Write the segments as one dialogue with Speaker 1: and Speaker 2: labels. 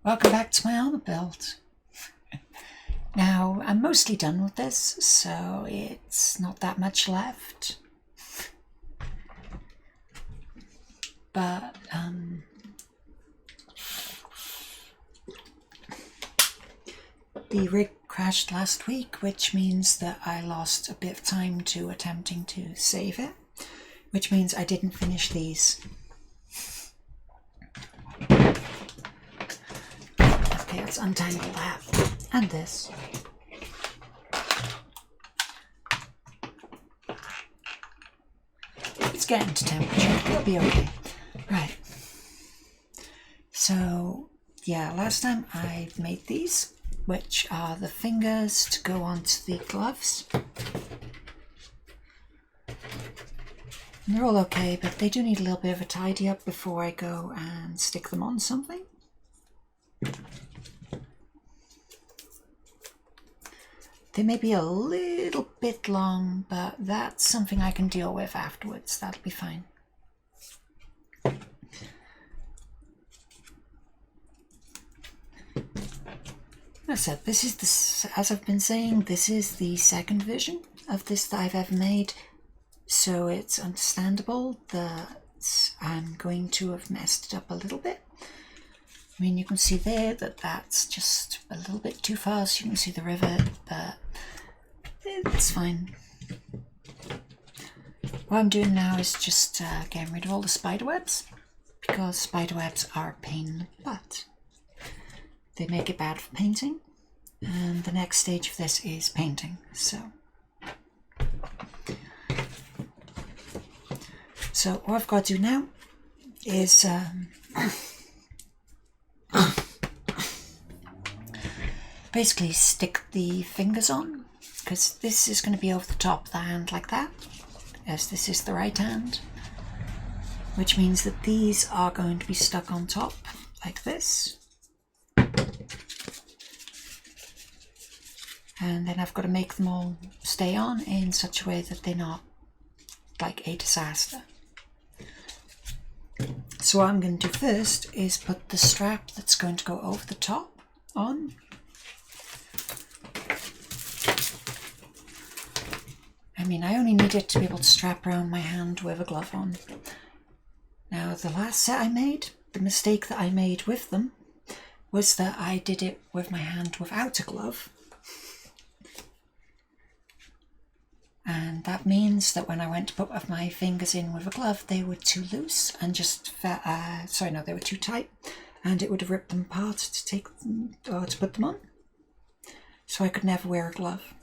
Speaker 1: Welcome back to my armor build. Now, I'm mostly done with this, so it's not that much left. But, the rig crashed last week, which means that I lost a bit of time to attempting to save it, which means I didn't finish these. Okay, let's untangle that and this. It's getting to temperature, it'll be okay. Right. So, yeah, last time I made these, which are the fingers to go onto the gloves. And they're all okay, but they do need a little bit of a tidy up before I go and stick them on something. They may be a little bit long, but that's something I can deal with afterwards. That'll be fine. As I said, this is as I've been saying, this is the second version of this that I've ever made, so it's understandable that I'm going to have messed it up a little bit. I mean, you can see there that that's just a little bit too fast. You can see the rivet, but it's fine. What I'm doing now is just getting rid of all the spider webs, because spider webs are a pain in the butt. They make it bad for painting, and the next stage of this is painting. So what I've got to do now is basically stick the fingers on, because this is going to be over the top of the hand like that, as this is the right hand, which means that these are going to be stuck on top like this. And then I've got to make them all stay on in such a way that they're not like a disaster. So what I'm going to do first is put the strap that's going to go over the top on. I mean, I only need it to be able to strap around my hand with a glove on. Now, the last set I made, the mistake that I made with them was that I did it with my hand without a glove. And that means that when I went to put my fingers in with a glove, they were too loose and just they were too tight, and it would have ripped them apart to take them or to put them on. So I could never wear a glove.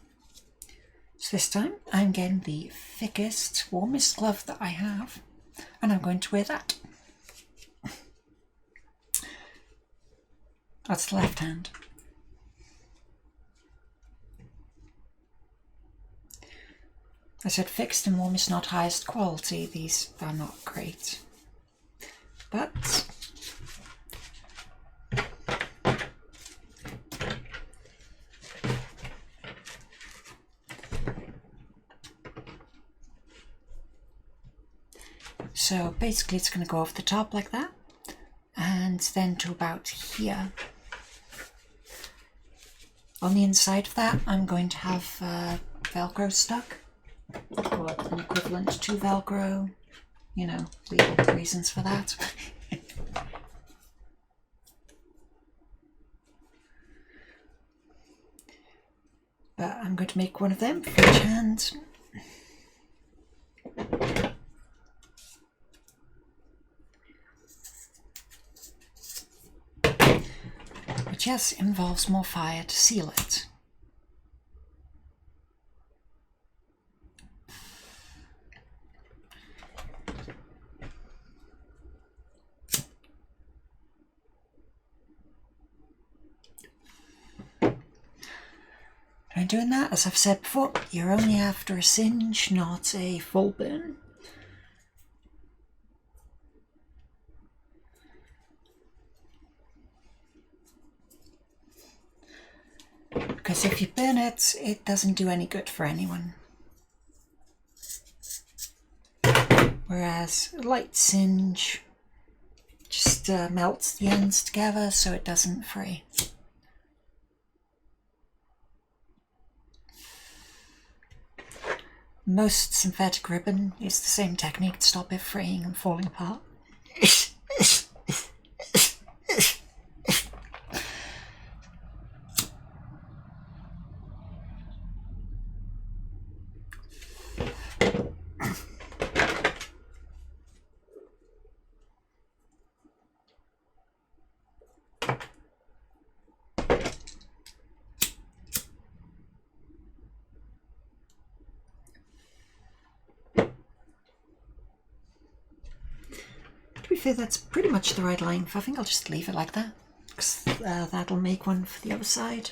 Speaker 1: So this time I'm getting the thickest, warmest glove that I have, and I'm going to wear that. That's the left hand. I said fixed and warm is not highest quality. These are not great. But so basically it's going to go off the top like that, and then to about here. On the inside of that I'm going to have Velcro stuck, or an equivalent to Velcro, you know, legal reasons for that. But I'm going to make one of them for each hand. Which, yes, involves more fire to seal it. And doing that, as I've said before, you're only after a singe, not a full burn. Because if you burn it, it doesn't do any good for anyone. Whereas a light singe just just melts the ends together so it doesn't fray. Most synthetic ribbon is the same technique to stop it fraying and falling apart. To be fair, that's pretty much the right length. I think I'll just leave it like that, because that'll make one for the other side.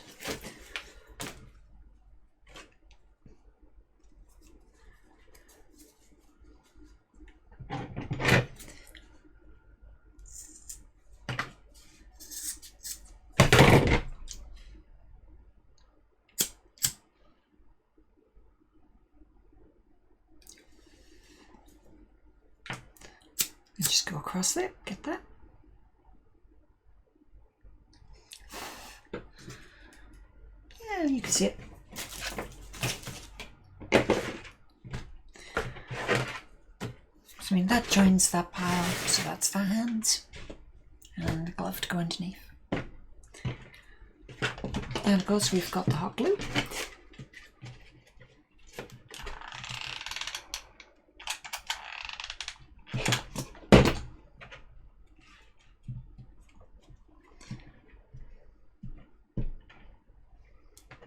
Speaker 1: Just go across there, get that. Yeah, you can see it. So, I mean, that joins that pile, so that's the hands, and the glove to go underneath. And of course we've got the hot glue.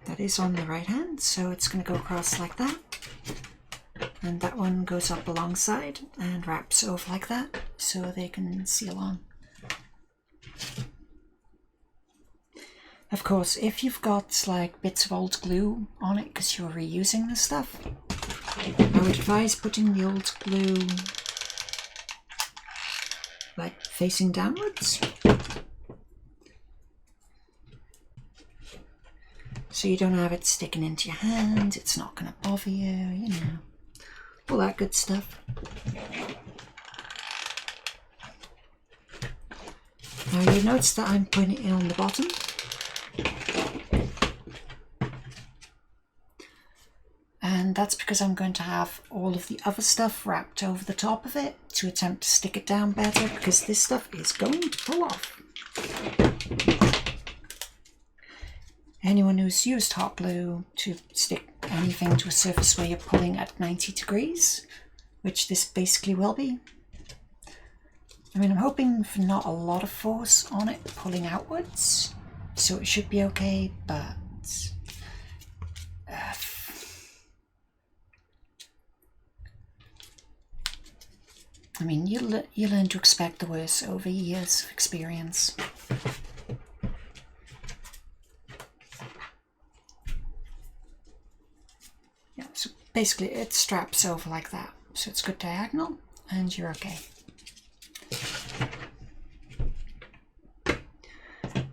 Speaker 1: That is on the right hand, so it's going to go across like that, and that one goes up alongside and wraps over like that so they can seal on. Of course, if you've got like bits of old glue on it because you're reusing the stuff, I would advise putting the old glue like facing downwards, so you don't have it sticking into your hand, it's not going to bother you, you know, all that good stuff. Now you notice that I'm putting it on the bottom. And that's because I'm going to have all of the other stuff wrapped over the top of it to attempt to stick it down better, because this stuff is going to pull off. Anyone who's used hot glue to stick anything to a surface where you're pulling at 90 degrees, which this basically will be. I mean, I'm hoping for not a lot of force on it pulling outwards, so it should be okay, but I mean, you learn to expect the worst over years of experience. Yeah, so basically it straps over like that, so it's good diagonal and you're okay.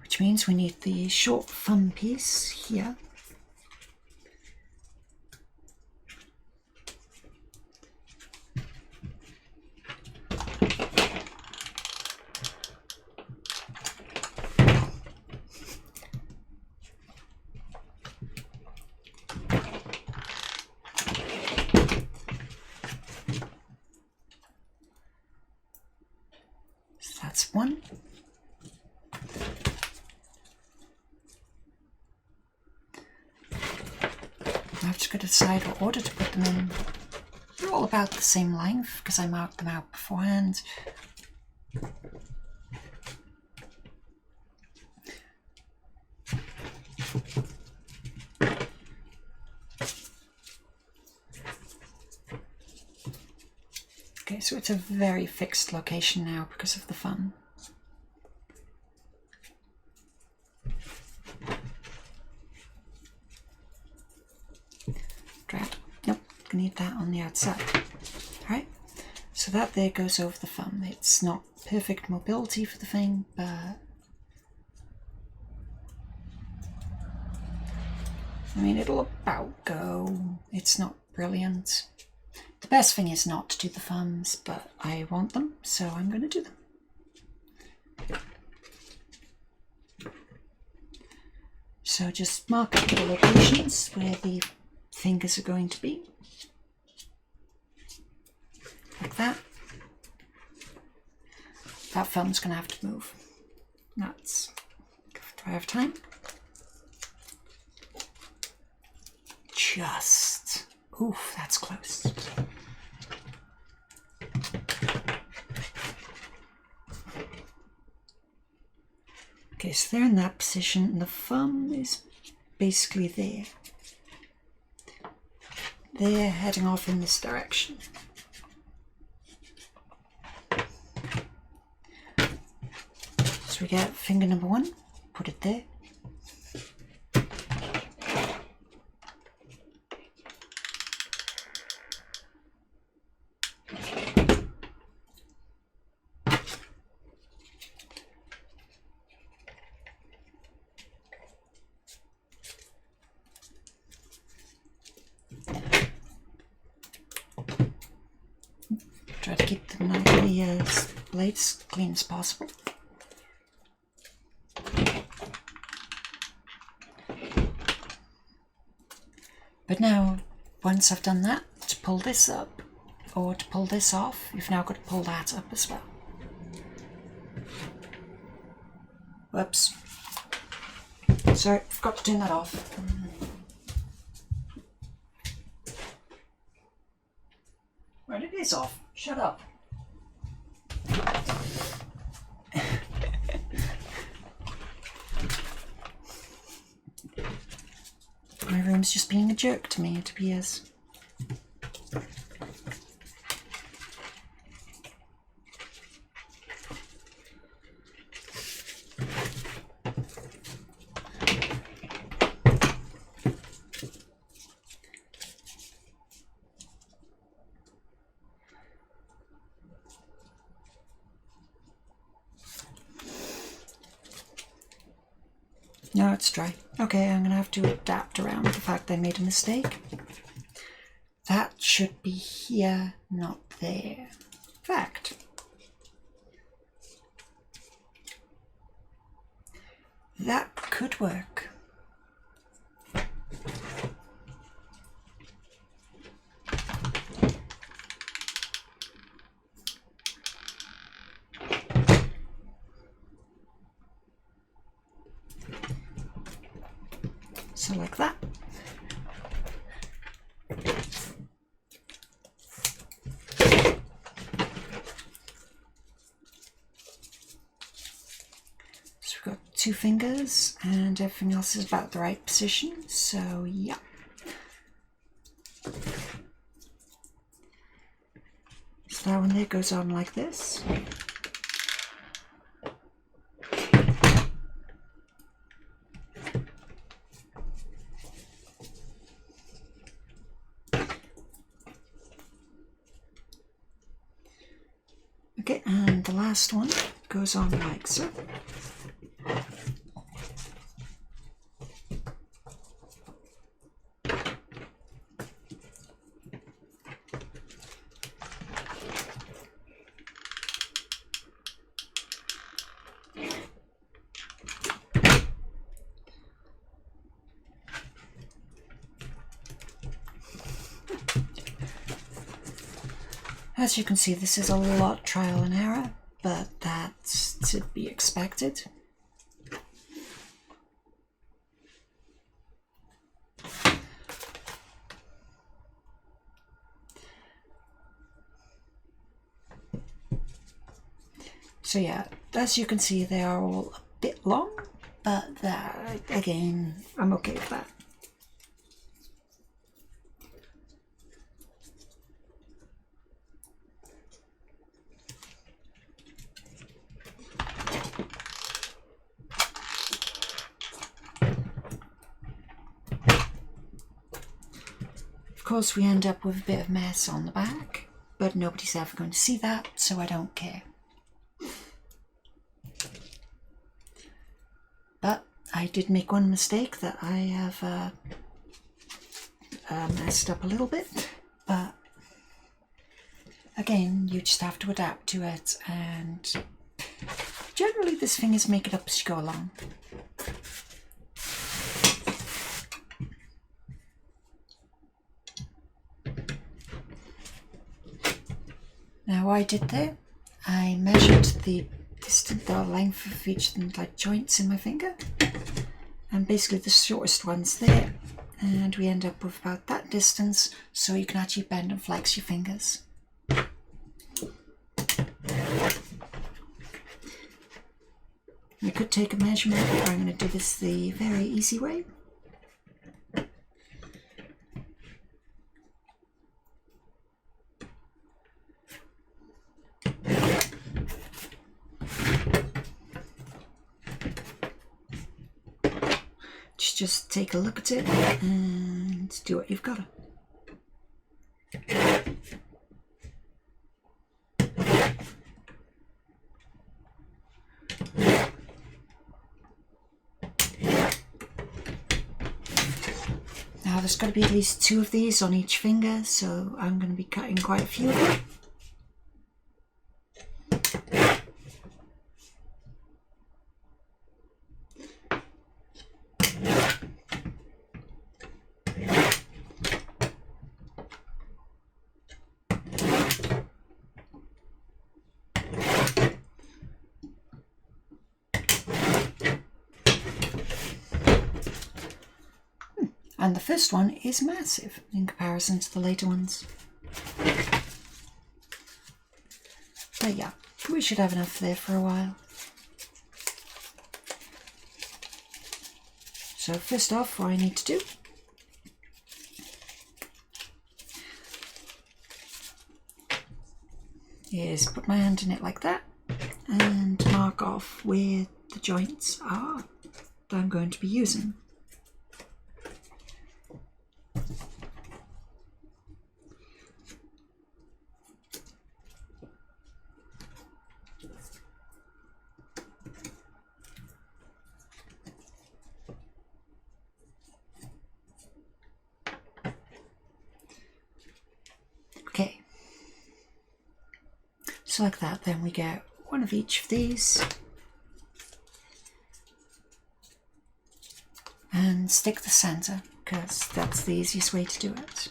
Speaker 1: Which means we need the short thumb piece here. That's one. I've just got to decide what order to put them in. They're all about the same length because I marked them out beforehand. Okay, so it's a very fixed location now because of the thumb. Dread. Nope, I need that on the outside. Alright, so that there goes over the thumb. It's not perfect mobility for the thing, but I mean, it'll about go. It's not brilliant. The best thing is not to do the thumbs, but I want them, so I'm going to do them. So just mark up the locations where the fingers are going to be, like that. That film's going to have to move. That's, do I have time? Just, oof, that's close. Okay, so they're in that position, and the thumb is basically there. They're heading off in this direction. So we get finger number 1, put it there. Try to keep the blades clean as possible. But now, once I've done that, to pull this up, or to pull this off, you've now got to pull that up as well. Whoops. Sorry, forgot to turn that off. Right, it is off. Shut up. My room's just being a jerk to me, it appears. No, it's dry. Okay, I'm going to have to adapt around the fact that I made a mistake. That should be here, not there. Fact. That could work. So like that. So we've got 2 fingers and everything else is about the right position, so yeah. So that one there goes on like this. Okay, and the last one goes on like so. As you can see, this is a lot trial and error, but that's to be expected. So yeah, as you can see, they are all a bit long, but that, again, I'm okay with that. Of course, we end up with a bit of mess on the back, but nobody's ever going to see that, so I don't care. But I did make one mistake that I have messed up a little bit, but again, you just have to adapt to it, and generally these fingers make it up as you go along. Now what I did there, I measured the distance, the length of each like joints in my finger, and basically the shortest one's there, and we end up with about that distance, so you can actually bend and flex your fingers. I could take a measurement, but I'm going to do this the very easy way. Just take a look at it and do what you've got to. Now there's got to be at least 2 of these on each finger, so I'm going to be cutting quite a few of them. And the first one is massive in comparison to the later ones. But yeah, we should have enough there for a while. So first off, what I need to do is put my hand in it like that and mark off where the joints are that I'm going to be using. Okay, so like that, then we get one of each of these and stick the center, because that's the easiest way to do it.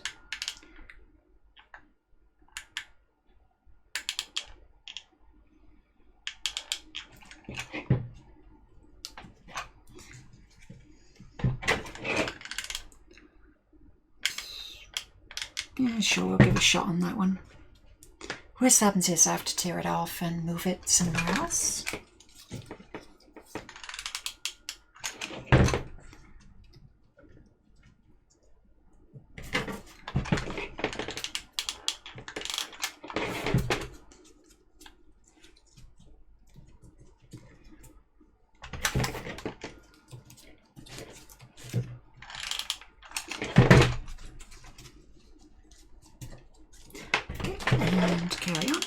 Speaker 1: Yeah, sure, we'll give a shot on that one. Worst happens is I have to tear it off and move it somewhere else. And carry on.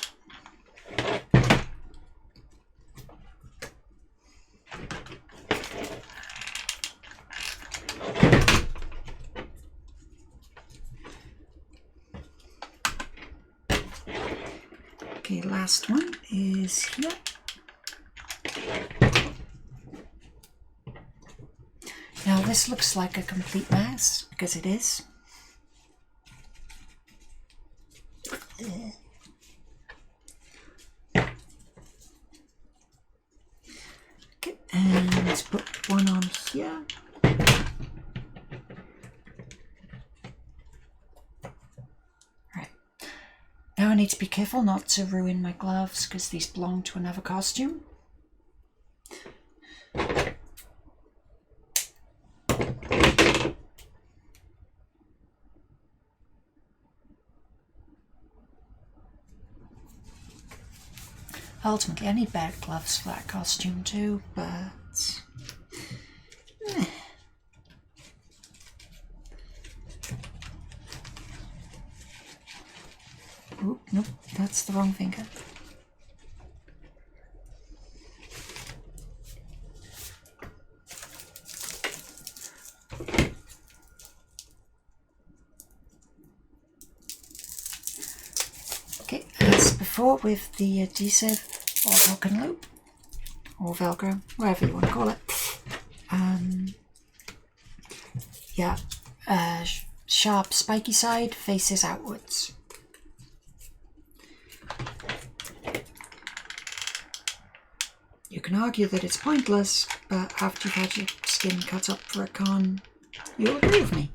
Speaker 1: Okay, last one is here. Now this looks like a complete mess, because it is. Okay, and let's put one on here. Right. Now I need to be careful not to ruin my gloves, because these belong to another costume. Ultimately, I need better gloves for that costume too, but... Oop, nope, that's the wrong finger. Okay, as before with the adhesive or hook and loop or Velcro, whatever you want to call it. Yeah, sharp spiky side faces outwards. can argue that it's pointless, but after you've had your skin cut up for a con, you'll agree with me.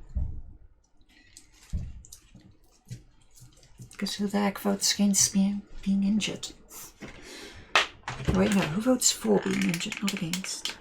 Speaker 1: Because who the heck votes against being injured? Wait, no, who votes for being injured, not against?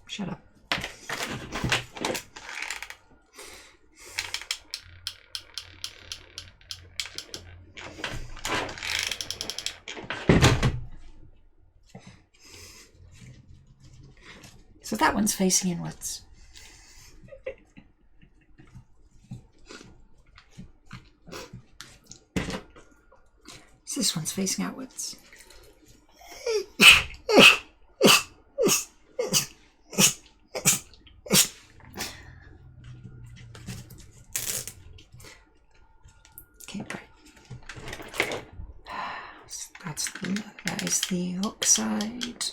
Speaker 1: Shut up. So that one's facing inwards. So this one's facing outwards. Okay, right. That is the hook side.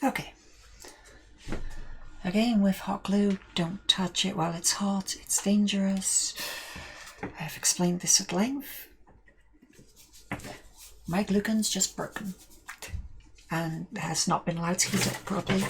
Speaker 1: Okay. Again, with hot glue, don't touch it while it's hot. It's dangerous. I've explained this at length. My glue gun's just broken and has not been allowed to heat up properly.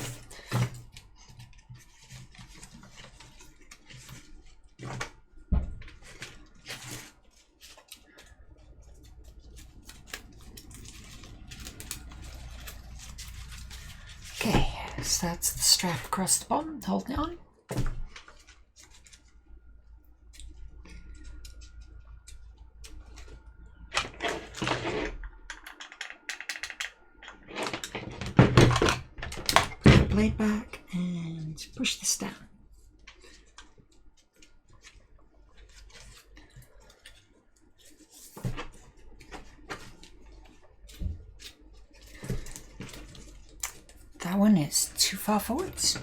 Speaker 1: Okay, so that's the strap across the bottom, holding it on. Blade back and push this down. That one is too far forwards.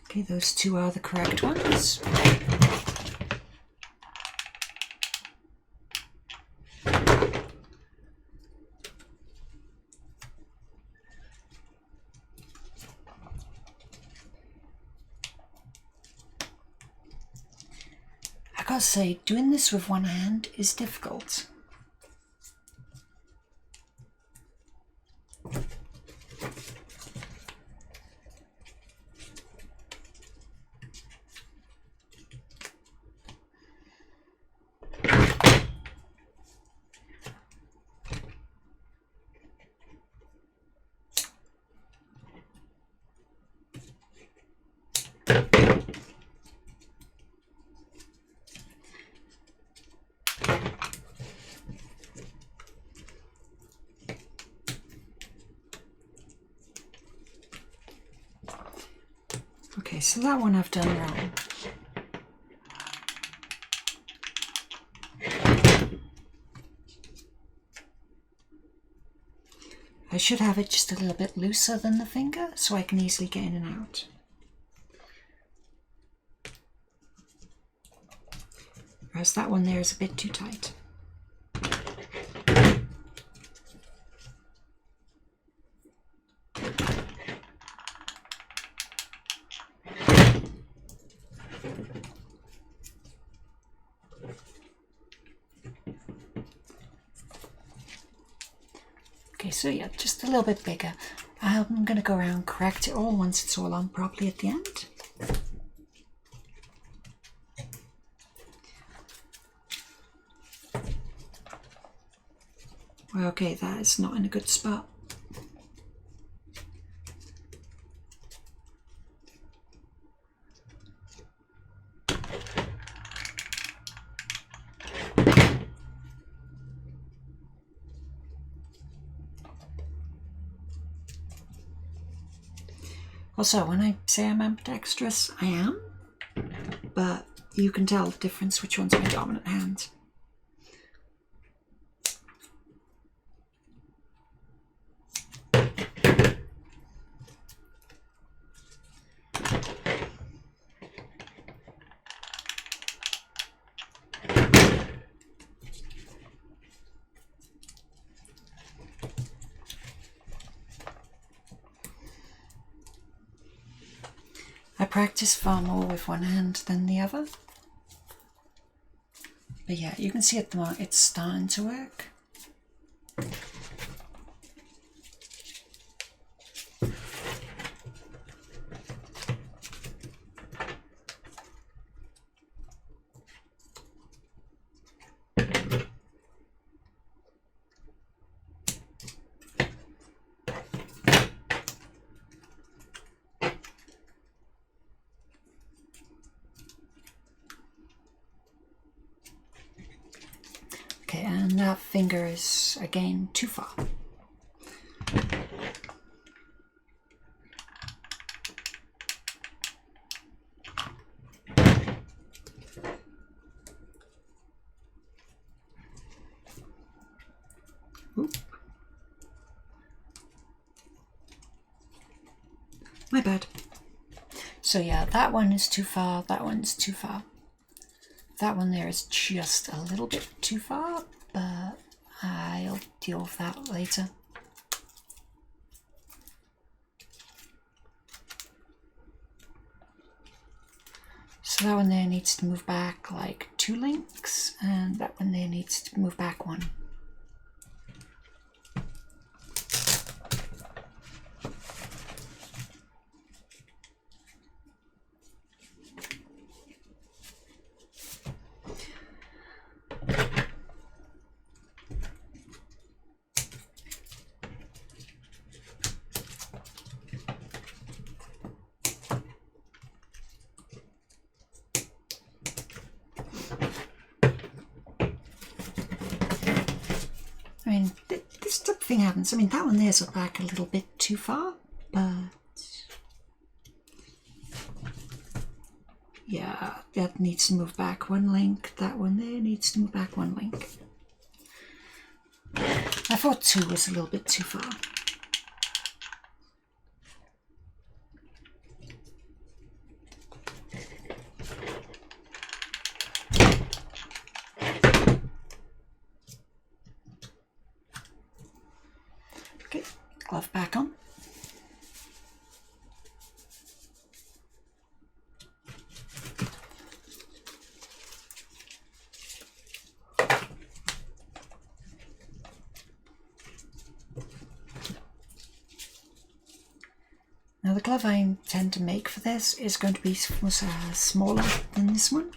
Speaker 1: Okay, those two are the correct ones. I gotta say, doing this with one hand is difficult. Okay, so that one I've done wrong. I should have it just a little bit looser than the finger so I can easily get in and out. Whereas that one there is a bit too tight. Okay, so yeah, just a little bit bigger. I'm going to go around and correct it all once it's all on properly at the end. Well, okay, that is not in a good spot. Also, when I say I'm ambidextrous, I am, but you can tell the difference which one's my dominant hand. I practice far more with one hand than the other. But yeah, you can see at the moment it's starting to work. Okay, and that finger is again too far. Oop. My bad. So yeah, that one is too far, that one's too far. That one there is just a little bit too far, but I'll deal with that later. So that one there needs to move back like 2 links, and that one there needs to move back 1. I mean, this type of thing happens. I mean, that one there's back a little bit too far, but yeah, that needs to move back 1 link. That one there needs to move back 1 link. I thought 2 was a little bit too far. Okay, glove back on. Now the glove I intend to make for this is going to be smaller than this one.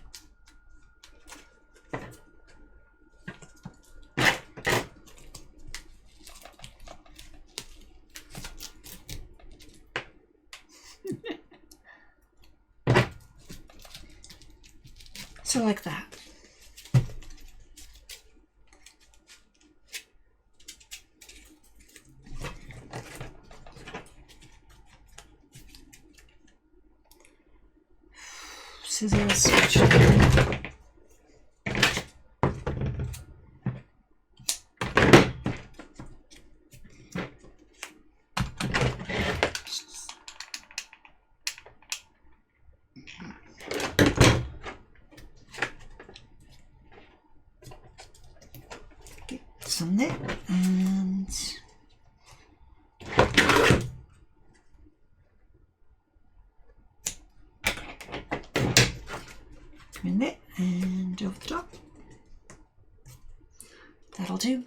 Speaker 1: So like that. Scissors, switch down. Get some there and in there and over the top. That'll do.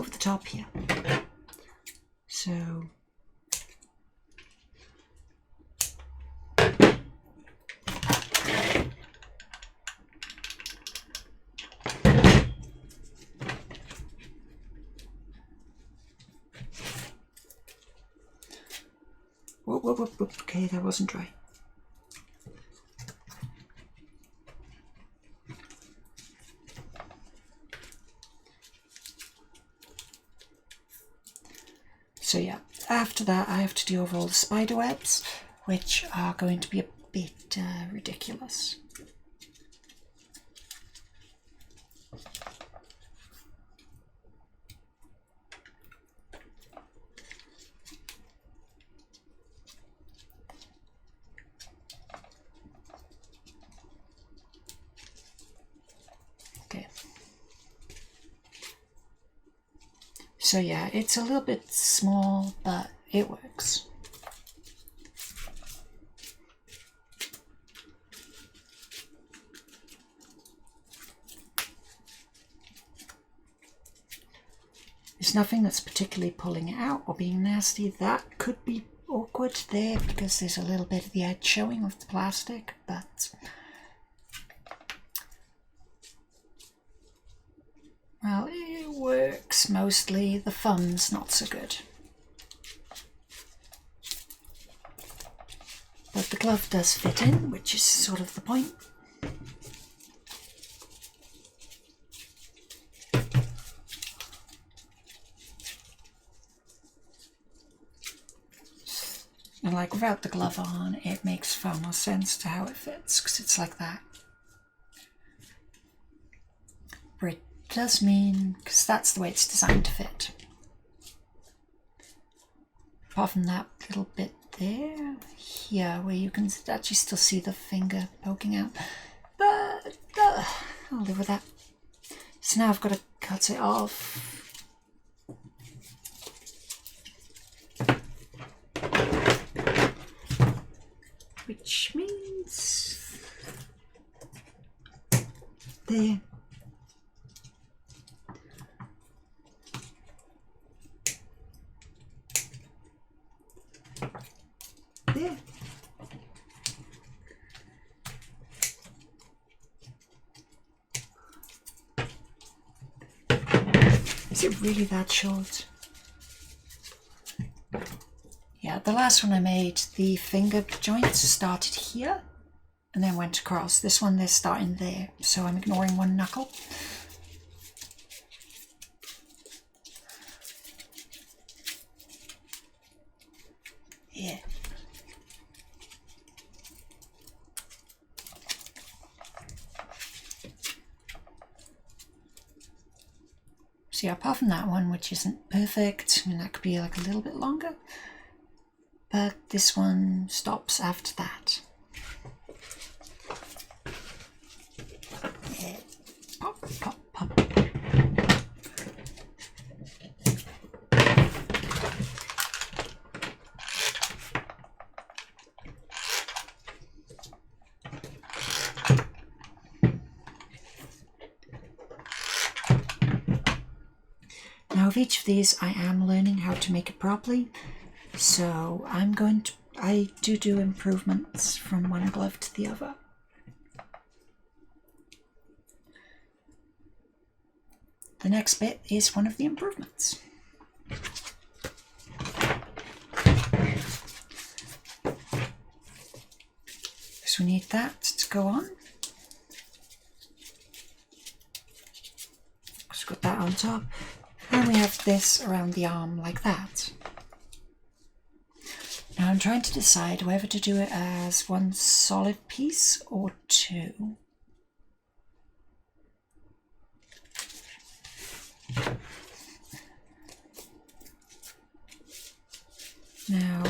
Speaker 1: over the top here. So whoop. Okay, that wasn't dry. So yeah, after that I have to do over all the spider webs, which are going to be a bit ridiculous. Okay. So yeah, it's a little bit small, but it works. There's nothing that's particularly pulling it out or being nasty. That could be awkward there because there's a little bit of the edge showing of the plastic, but well, it works mostly. The thumb's not so good. But the glove does fit in, which is sort of the point. And like without the glove on, it makes far more sense to how it fits, because it's like that. But it does mean, because that's the way it's designed to fit. Apart from that little bit there, here, where you can actually still see the finger poking out. But I'll live with that. So now I've got to cut it off. Which means there. There. Is it really that short? Yeah, the last one I made, the finger joints started here and then went across. This one, they're starting there, so I'm ignoring one knuckle. Yeah. So yeah, apart from that one, which isn't perfect, I mean, that could be like a little bit longer. But this one stops after that. Yeah. Pop, pop, pop. Now of each of these I am learning how to make it properly. So I do improvements from one glove to the other. The next bit is one of the improvements. So we need that to go on. So we've got that on top. And we have this around the arm like that. Now I'm trying to decide whether to do it as one solid piece or two. Now,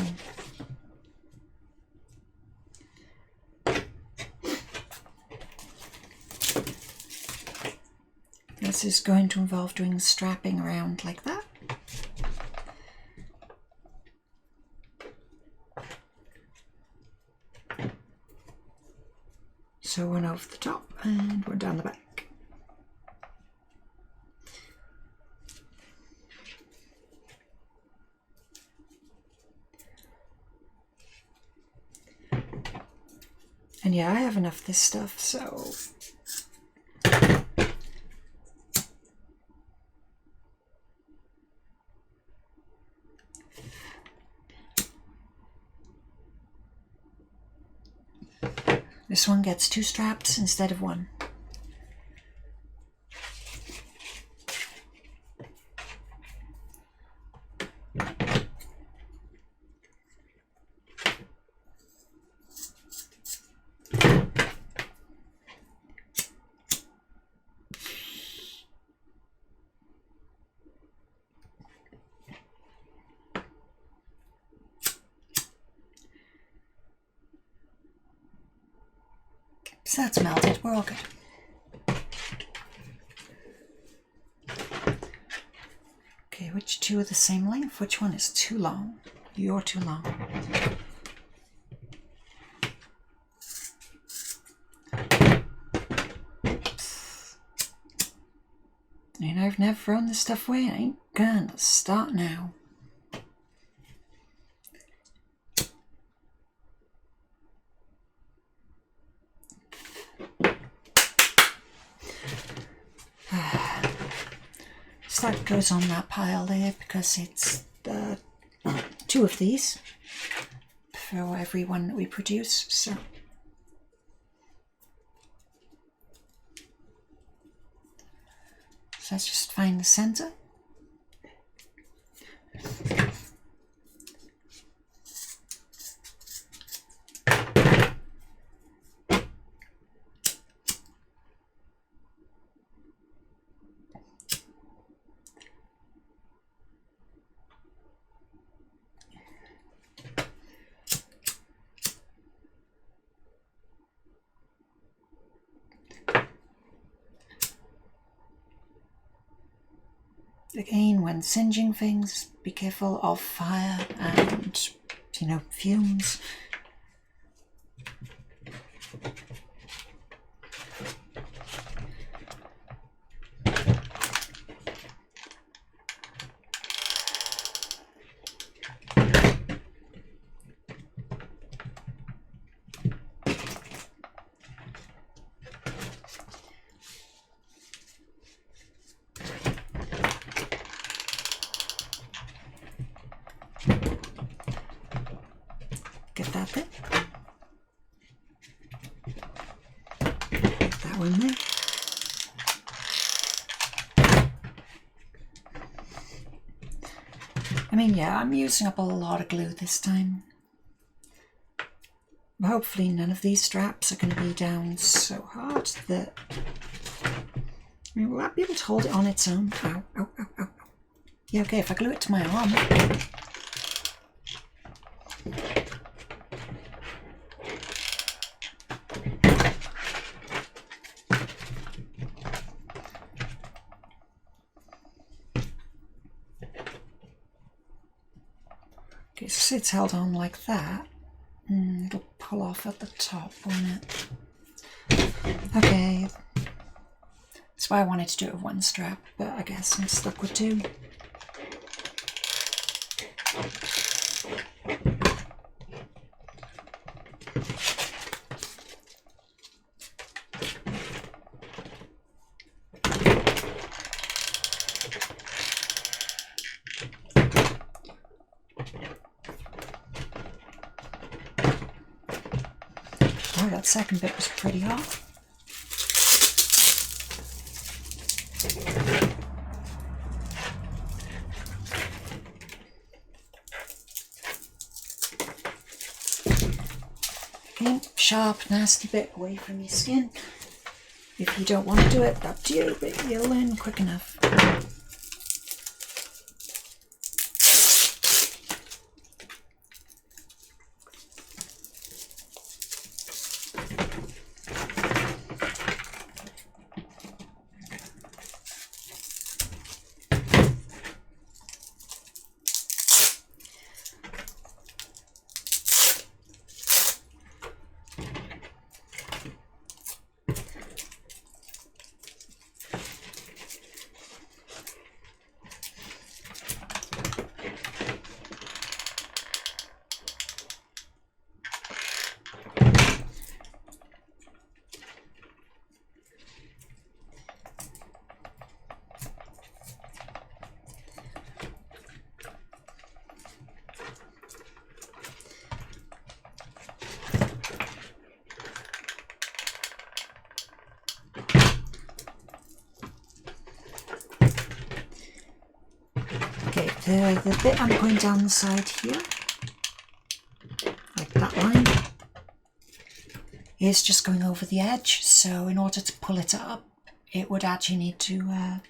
Speaker 1: this is going to involve doing strapping around like that. So one over the top and one down the back. And yeah, I have enough of this stuff, so... This one gets 2 straps instead of 1. So that's melted, we're all good. Okay, which 2 are the same length? Which one is too long? You're too long. And I've never thrown this stuff away. I ain't gonna start now. So that goes on that pile there because it's 2 of these for every one that we produce. So let's just find the center. Again, when singeing things, be careful of fire and, fumes. Get that bit. That one there. I mean, yeah, I'm using up a lot of glue this time. But hopefully none of these straps are going to be down so hard that... I mean, will that be able to hold it on its own? Ow, ow, ow, ow. Yeah, okay, if I glue it to my arm. Okay, so it's held on like that. It'll pull off at the top, won't it? Okay. That's why I wanted to do it with 1 strap, but I guess I'm stuck with 2. Oh, that second bit was pretty hot. Okay, sharp, nasty bit away from your skin. If you don't want to do it, up to you, but you'll learn quick enough. The bit I'm going down the side here, like that line, is just going over the edge. So in order to pull it up, it would actually need to,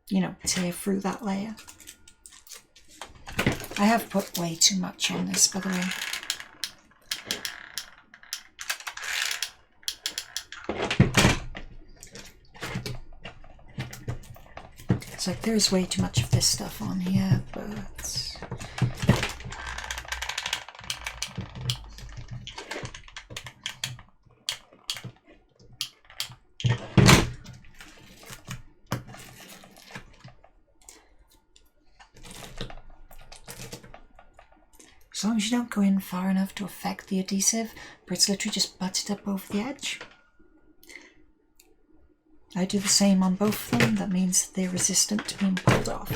Speaker 1: you know, tear through that layer. I have put way too much on this, by the way. It's like there's way too much of this stuff on here, but as long as you don't go in far enough to affect the adhesive, but it's literally just butted up over the edge. I do the same on both of them. That means that they're resistant to being pulled off.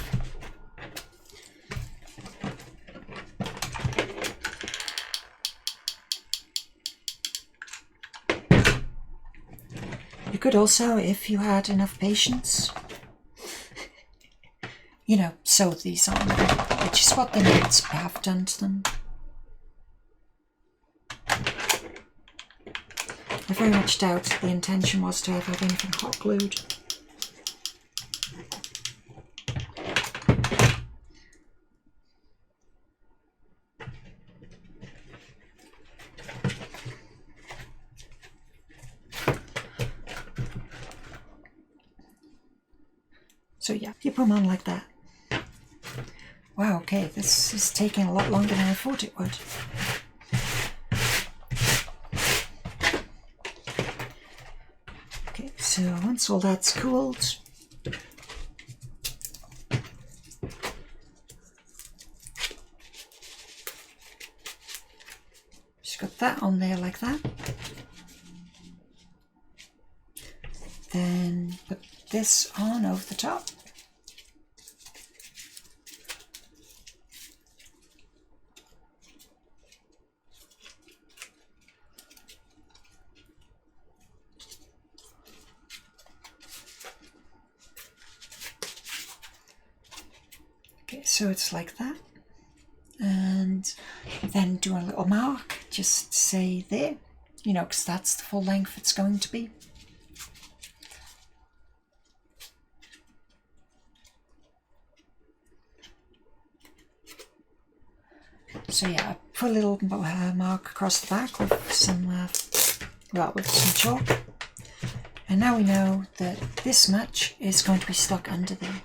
Speaker 1: You could also, if you had enough patience, you know, sew these on, which is what the knights have done to them. I very much doubt the intention was to have anything hot glued. So yeah, you put them on like that. Wow, okay, this is taking a lot longer than I thought it would. Okay, so once all that's cooled, just got that on there like that. Then put this on over the top. Okay, so it's like that. And then do a little mark, just say there, you know, because that's the full length it's going to be. So yeah, I put a little mark across the back with some, with some chalk. And now we know that this much is going to be stuck under there.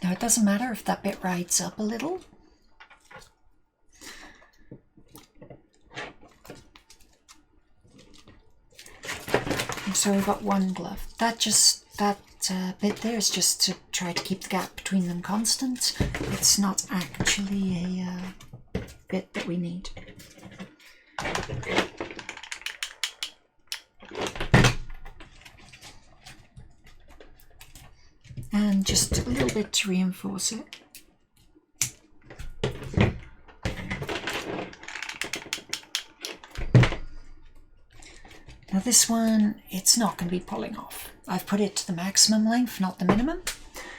Speaker 1: Now it doesn't matter if that bit rides up a little. So we've got one glove. That bit there is just to try to keep the gap between them constant. It's not actually a bit that we need. And just a little bit to reinforce it. Now this one, it's not going to be pulling off. I've put it to the maximum length, not the minimum.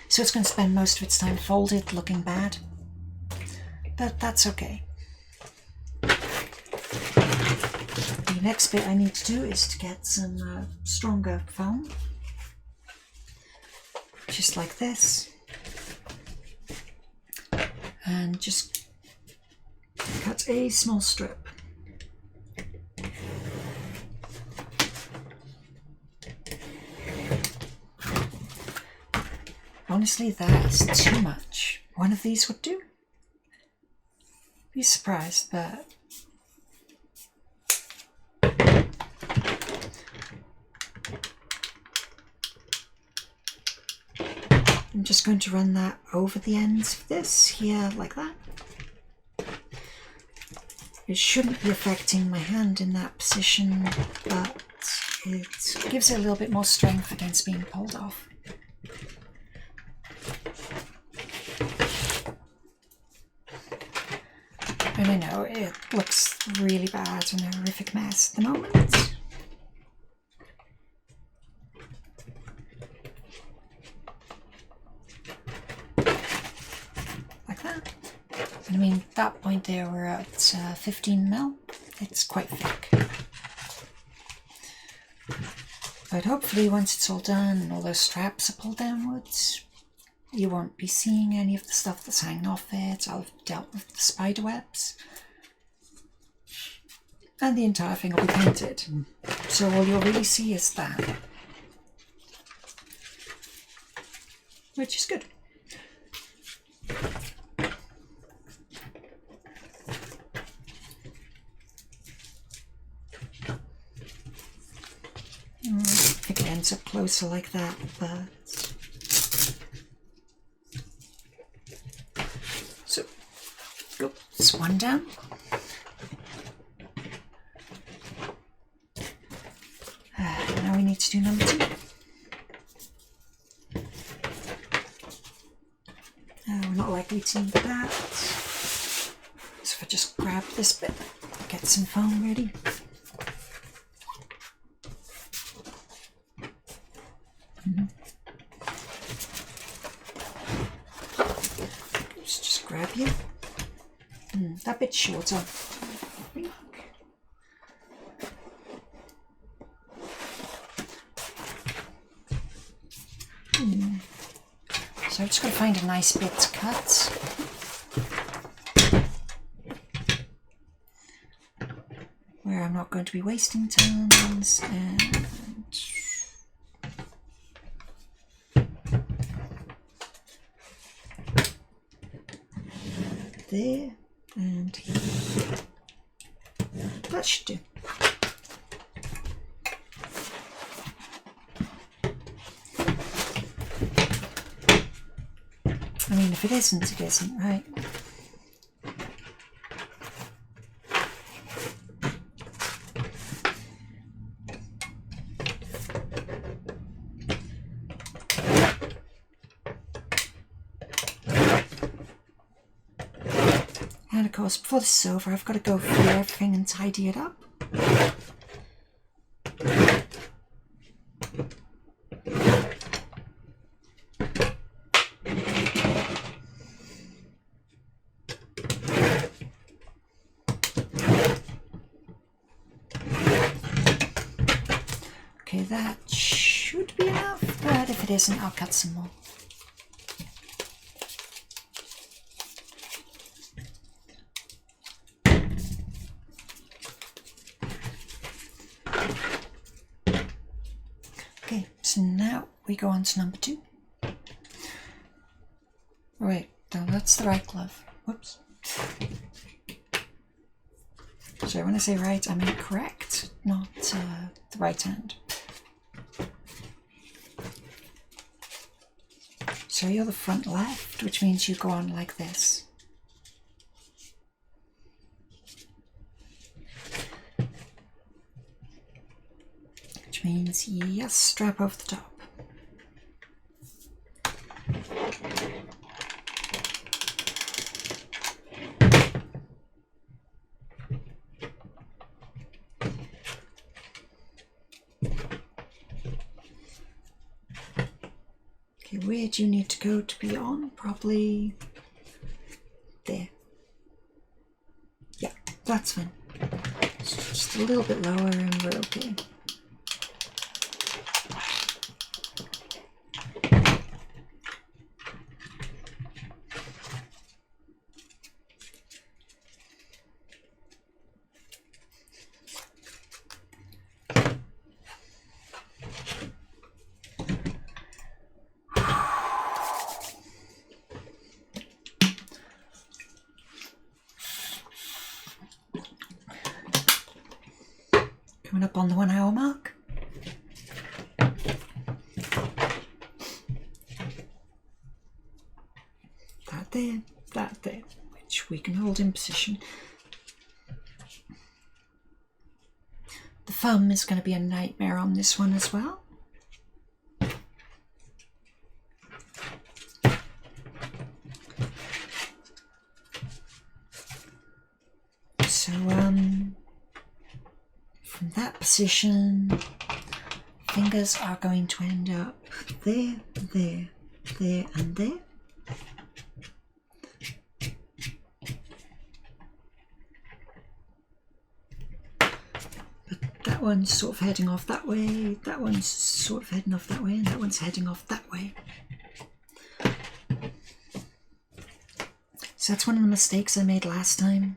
Speaker 1: So it's going to spend most of its time folded, looking bad. But that's okay. The next bit I need to do is to get some stronger foam. Just like this. And just cut a small strip. Honestly, that is too much. One of these would do. Be surprised, but I'm just going to run that over the ends of this here, like that. It shouldn't be affecting my hand in that position, but it gives it a little bit more strength against being pulled off. And I know it looks really bad and a horrific mess at the moment. Like that. And I mean, at that point there we're at 15 mil. It's quite thick. But hopefully once it's all done and all those straps are pulled downwards, you won't be seeing any of the stuff that's hanging off it. I'll have dealt with the spider webs. And the entire thing will be painted. So all you'll really see is that. Which is good. I think it ends up closer like that, but... So, go this one down. Now we need to do number 2. We're not likely to need that. So if I just grab this bit, get some foam ready. Just grab you. That bit's shorter. So I've just got to find a nice bit to cut. Where I'm not going to be wasting tons and there and here. That should do. I mean, if it isn't, it isn't, right? And of course, before this is over, I've got to go through everything and tidy it up. Okay, that should be enough, but if it isn't, I'll cut some more. Okay, so now we go on to number 2. Wait, no, that's the right glove. Whoops. So when I say right, I mean correct, not the right hand. So you're the front left, which means you go on like this. Which means, yes, strap over the top. Okay, where do you need to go to be on? Probably there. Yeah, that's fine. Just a little bit lower and we're okay. Coming up on the 1 hour mark. That there, which we can hold in position. The thumb is going to be a nightmare on this one as well. from that position, fingers are going to end up there, there, there and there. But that one's sort of heading off that way, that one's sort of heading off that way, and that one's heading off that way. So that's one of the mistakes I made last time.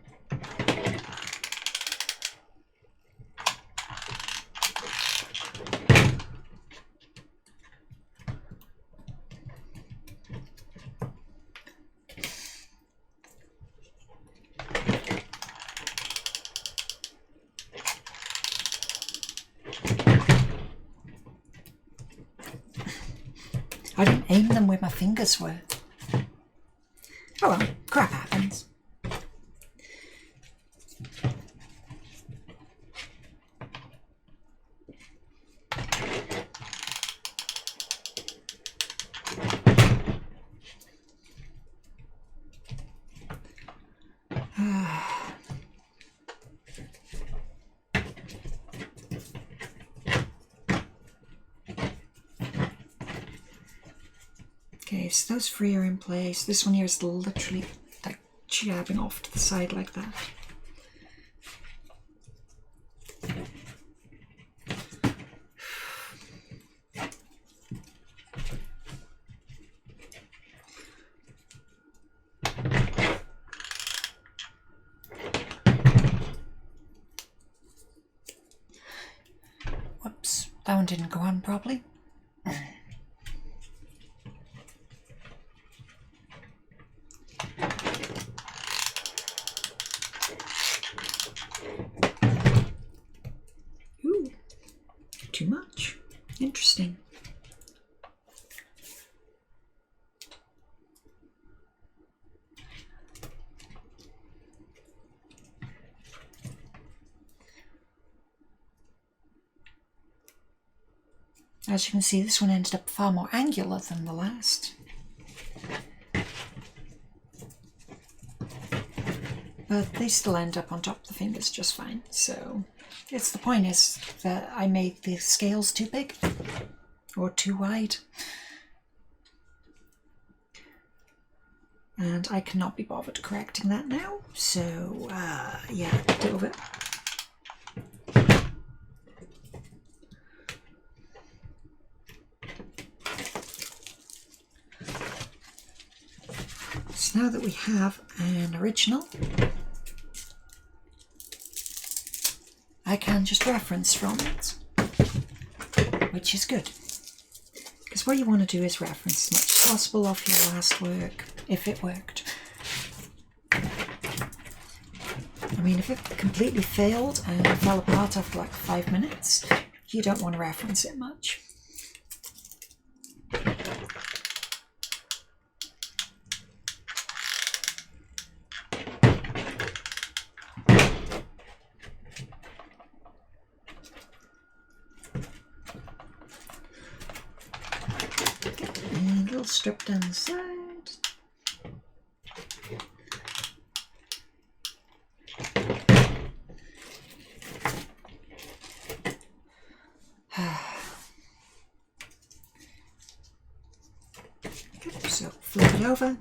Speaker 1: I didn't aim them where my fingers were. Oh well, crap happens. Okay, so those three are in place. This one here is literally like jabbing off to the side like that. Whoops, that one didn't go on properly. Ooh, too much. Interesting. As you can see, this one ended up far more angular than the last. But they still end up on top of the fingers just fine. So the point is that I made the scales too big or too wide. And I cannot be bothered correcting that now. So yeah, deal with it. So now that we have an original, I can just reference from it, which is good. Because what you want to do is reference as much as possible off your last work, if it worked. I mean, if it completely failed and fell apart after like 5 minutes, you don't want to reference it much. Strip down the side. So flip it over.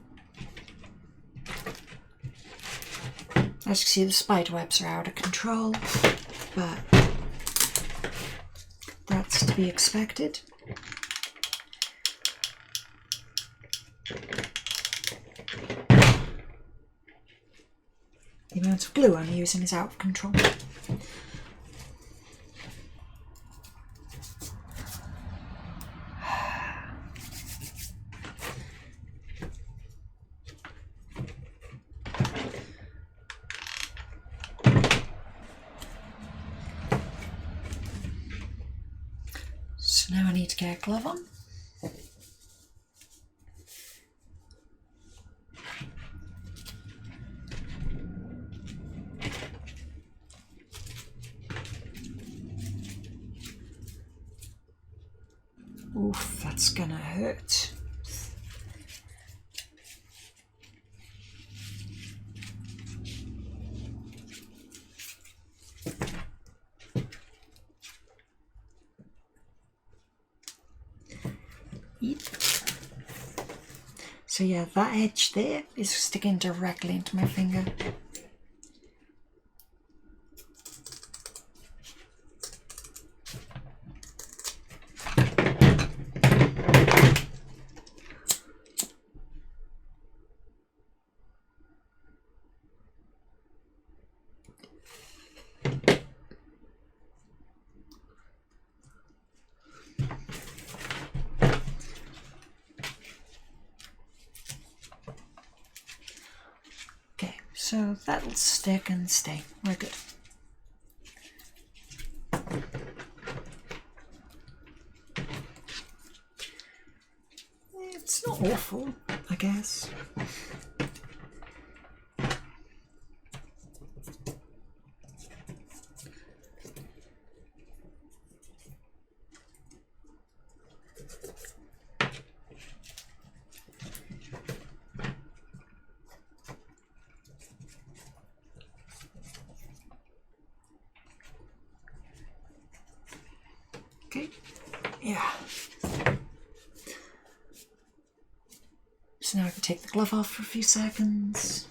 Speaker 1: As you can see, the spider webs are out of control, but that's to be expected. The amount of glue I'm using is out of control. So now I need to get a glove on. Oof, that's gonna hurt. Yep. So yeah, that edge there is sticking directly into my finger. So that'll stick and stay. We're good. It's not awful, I guess. Okay, yeah. So now I can take the glove off for a few seconds.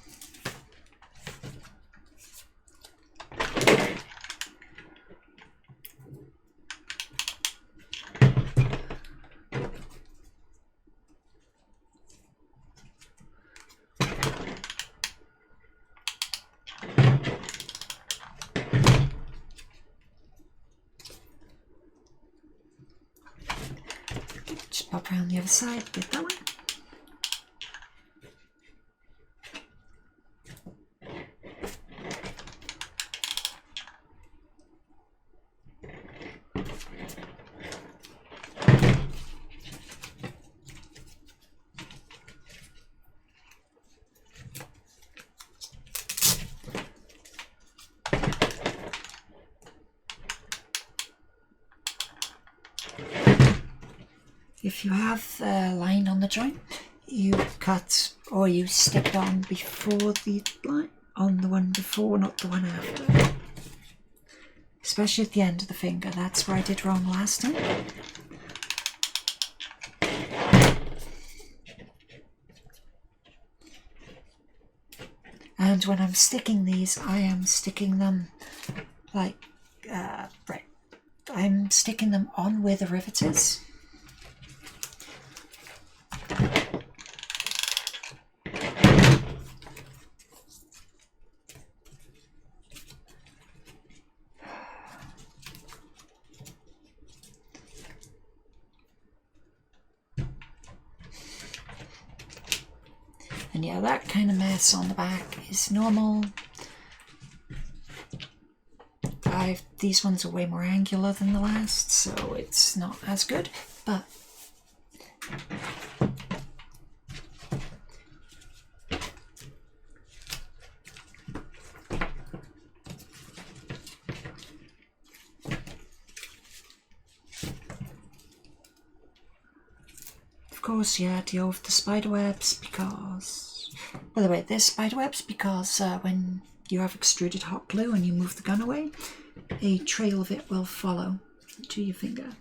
Speaker 1: Just pop around the other side, get that one. If you have a line on the joint, you cut or you stick it on before the line, on the one before, not the one after. Especially at the end of the finger, that's where I did wrong last time. And when I'm sticking these, I am sticking them like, right, I'm sticking them on where the rivet is. And yeah, that kind of mess on the back is normal. These ones are way more angular than the last, so it's not as good, but of course you had to go with the spider webs because, by the way, there's spider webs because when you have extruded hot glue and you move the gun away, a trail of it will follow to your finger.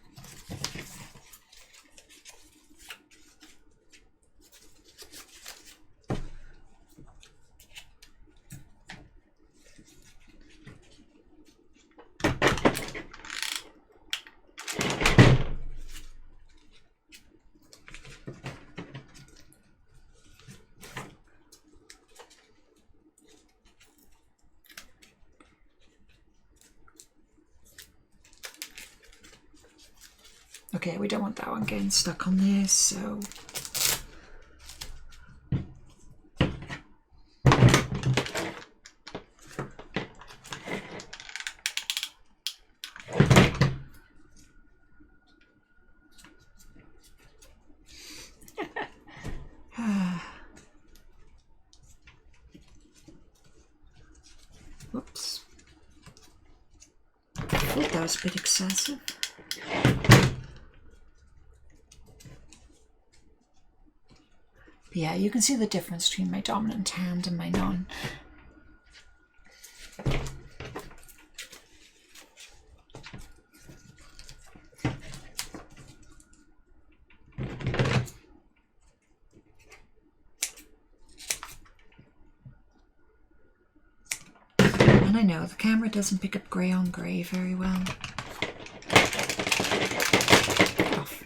Speaker 1: Okay, we don't want that one getting stuck on there, so whoops. I thought that was a bit excessive. Yeah, you can see the difference between my dominant hand and my non. And I know the camera doesn't pick up grey on grey very well. Off.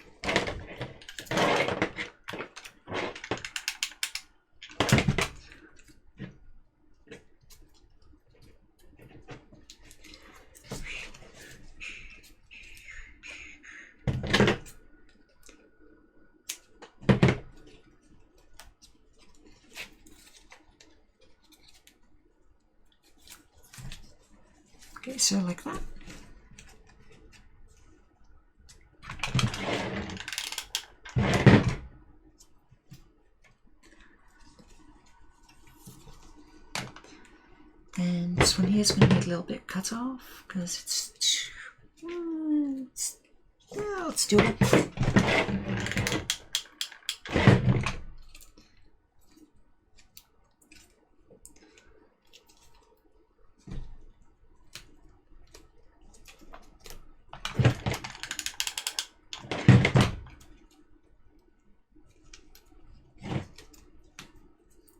Speaker 1: Okay, so like that. And this one here is going to need a little bit cut off because let's do it.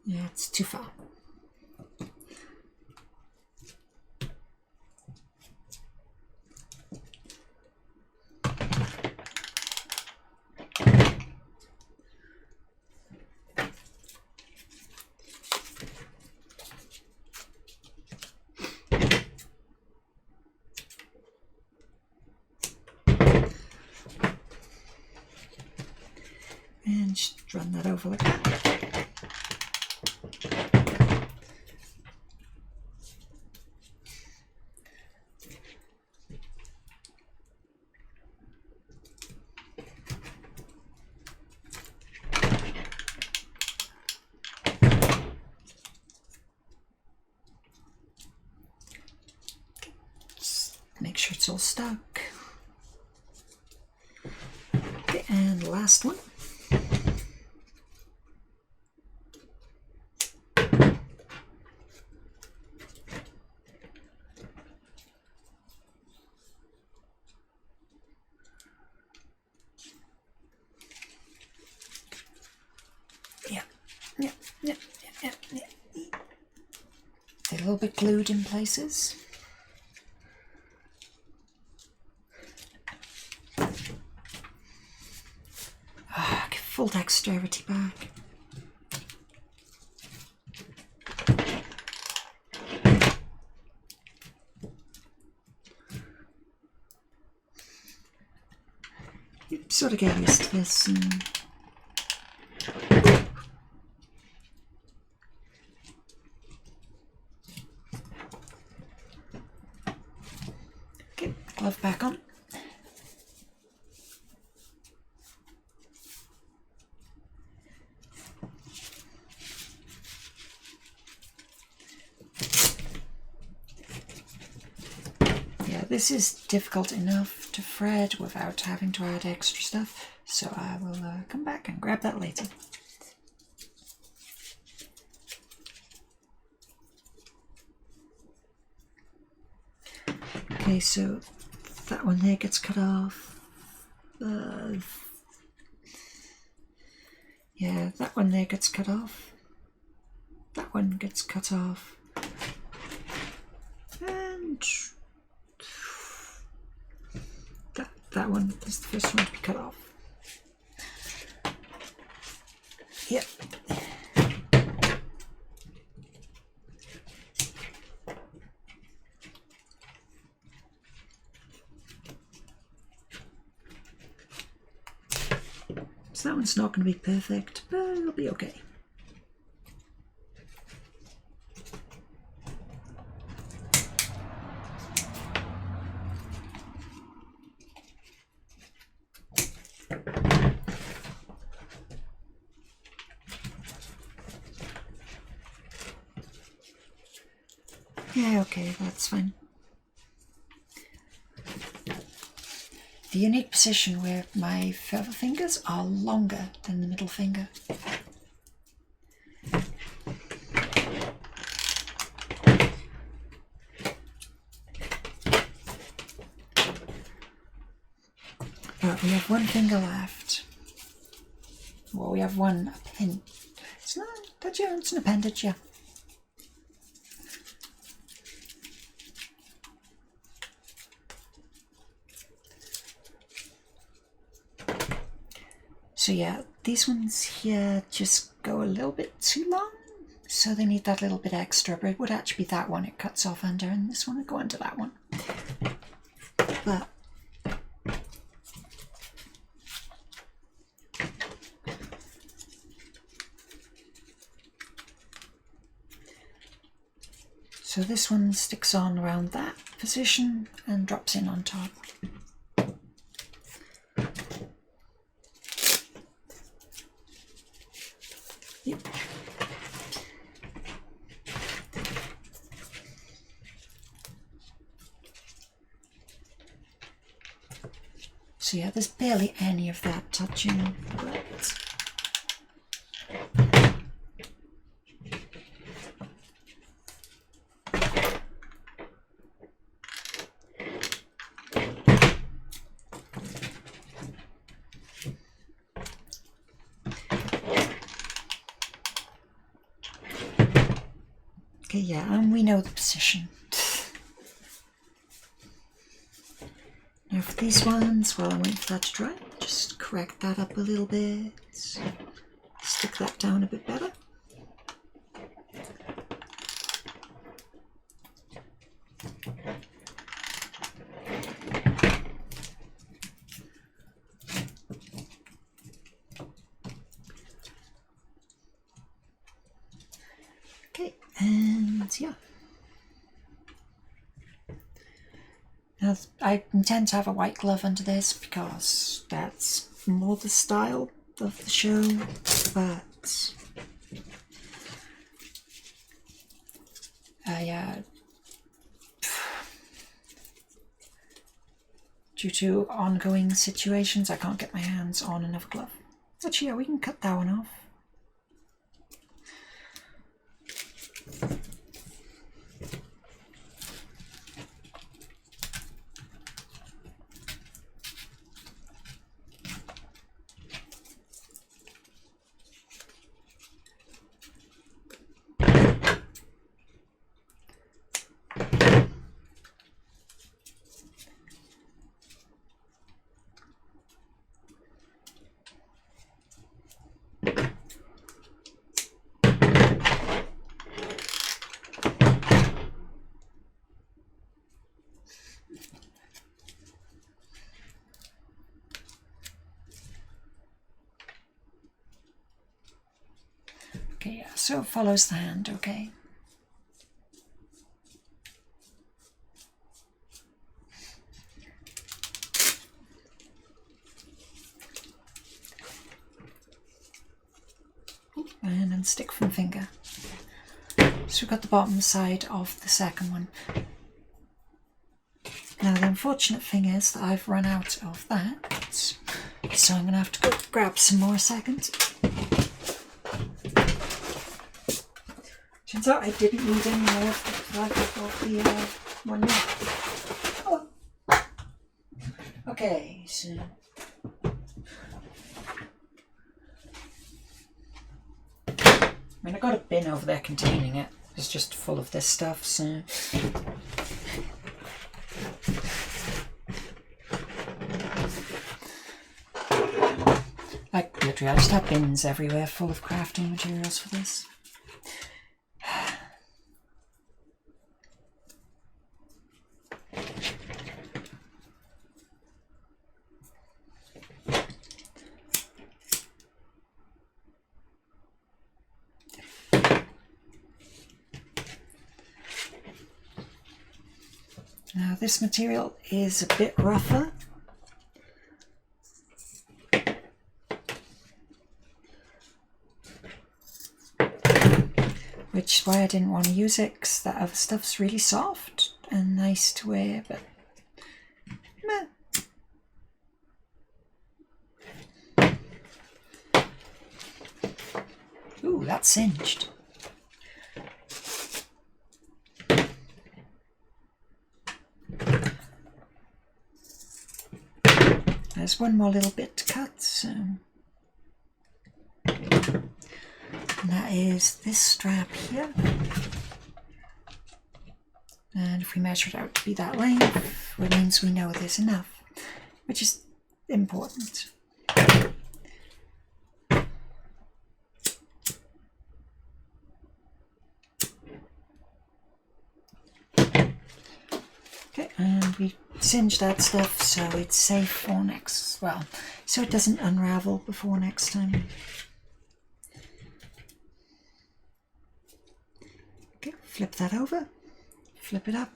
Speaker 1: Yeah, it's too far. And just run that over like that. Make sure it's all stuck. Okay, and last one. Yeah. They're a little bit glued in places. Get full dexterity back. You sort of get used to this. Okay, glove back on. This is difficult enough to thread without having to add extra stuff, so I will come back and grab that later. Okay, so that one there gets cut off. Yeah, that one there gets cut off. That one gets cut off. And that one is the first one to be cut off. Yep. So that one's not going to be perfect, but it'll be okay. Yeah, okay, that's fine. The unique position where my further fingers are longer than the middle finger. But we have one finger left. Well, we have one appendage. It's not, it's an appendage, yeah. So yeah, these ones here just go a little bit too long, so they need that little bit extra, but it would actually be that one it cuts off under, and this one would go under that one. But so this one sticks on around that position and drops in on top. Yep. So yeah, there's barely any of that touching, but okay, yeah, and we know the position. Now for these ones, while I'm waiting for that to dry, just correct that up a little bit. Stick that down a bit better. Okay, and yeah. Now, I intend to have a white glove under this because that's more the style of the show, but due to ongoing situations, I can't get my hands on another glove. Actually, yeah, we can cut that one off. Okay, yeah, so it follows the hand, okay. And then stick from finger. So we've got the bottom side of the second one. Now the unfortunate thing is that I've run out of that, so I'm going to have to go grab some more seconds. Turns out I didn't need any more of the one yet. Oh. Okay, so I mean, I got a bin over there containing it. It's just full of this stuff, so like literally I just have bins everywhere full of crafting materials for this. Now this material is a bit rougher, which is why I didn't want to use it, because that other stuff's really soft and nice to wear, but meh. Ooh, that's singed. There's one more little bit to cut, so. And that is this strap here. And if we measure it out to be that length, it means we know there's enough, which is important. we singe that stuff so it's safe for next, well, so it doesn't unravel before next time. Okay, flip that over, flip it up.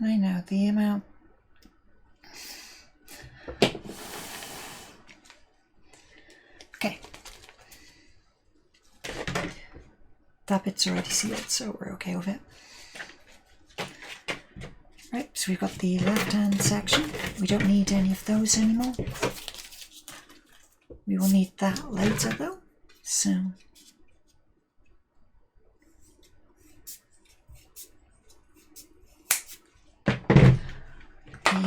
Speaker 1: And I know the amount. Okay. That bit's already sealed, so we're okay with it. Right, so we've got the left-hand section. We don't need any of those anymore. We will need that later though, so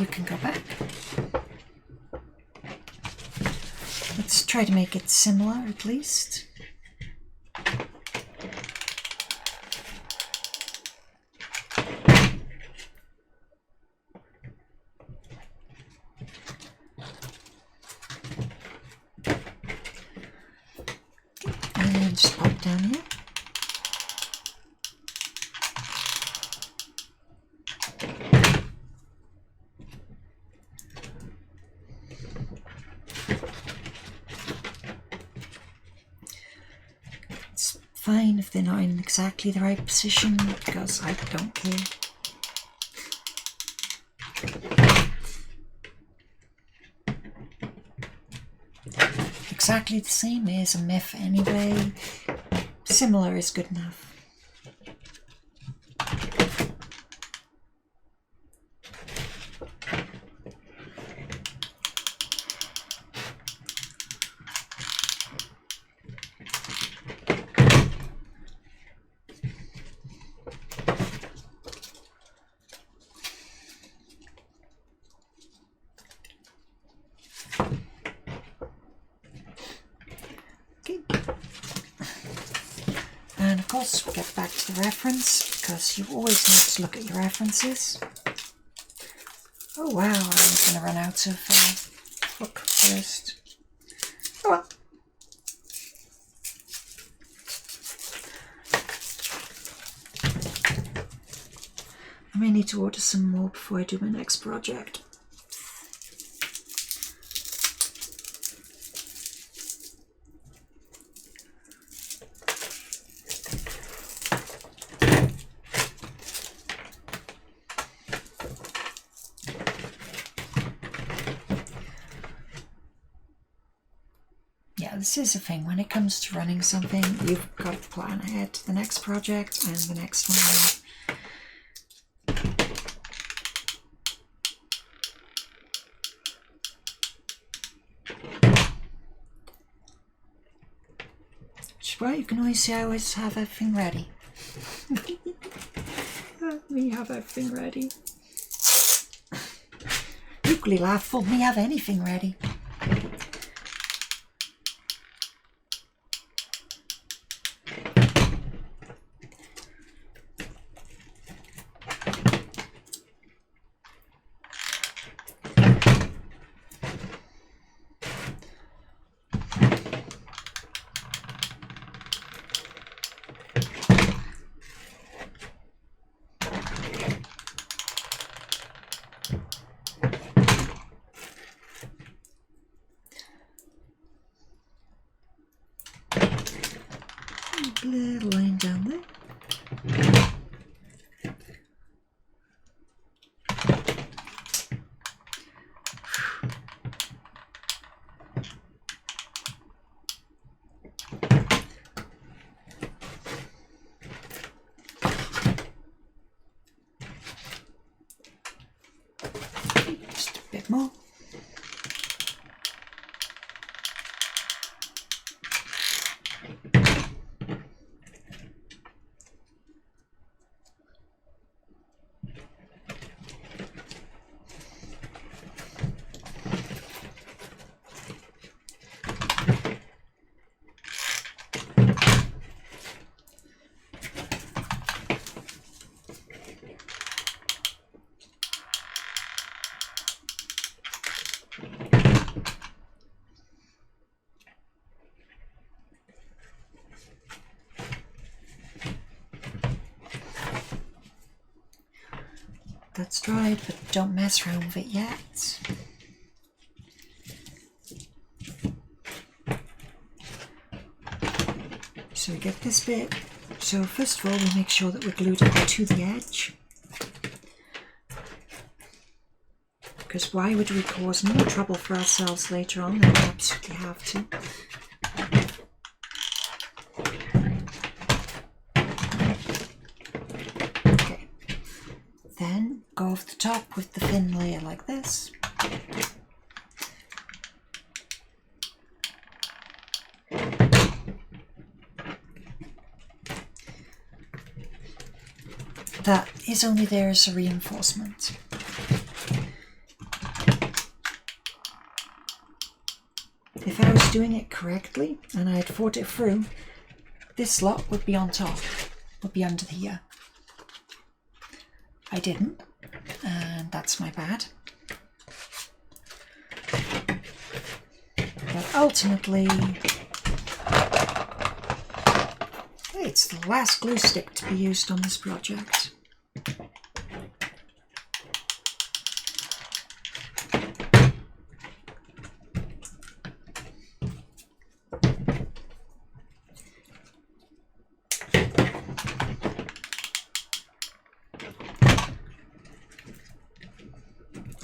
Speaker 1: you can go back. Let's try to make it similar at least. And just pop down here. It's fine if they're not in exactly the right position because I don't care. Exactly the same is a myth anyway. Similar is good enough. And of course, we'll get back to the reference because you always need to look at your references. Oh wow, I'm going to run out of hook first. Oh well. I may need to order some more before I do my next project. This is a thing. When it comes to running something, you've got to plan ahead to the next project and the next one. Which is why you can always say I always have everything ready. Me have everything ready. Equally laughable, me have anything ready. Little line down there. Just a bit more. that's dried, but don't mess around with it yet. So we get this bit. So first of all, we make sure that we're glued it to the edge. Because why would we cause more trouble for ourselves later on than we absolutely have to? Okay. Then go over the top with the thin layer like this. That is only there as a reinforcement. If I was doing it correctly and I had thought it through, this slot would be on top, would be under here. I didn't, and that's my bad. But ultimately, it's the last glue stick to be used on this project.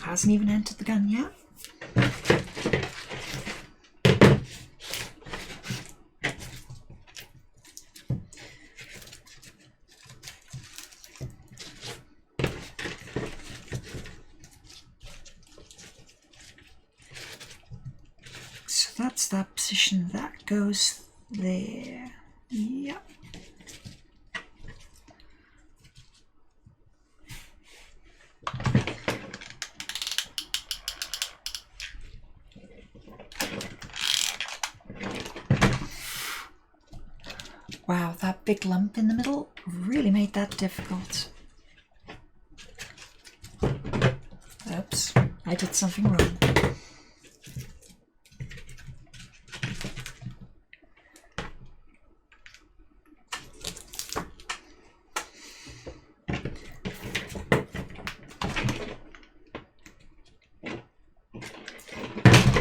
Speaker 1: Hasn't even entered the gun yet. So that's that position, that goes there. Yep. Wow, that big lump in the middle really made that difficult. Oops, I did something wrong.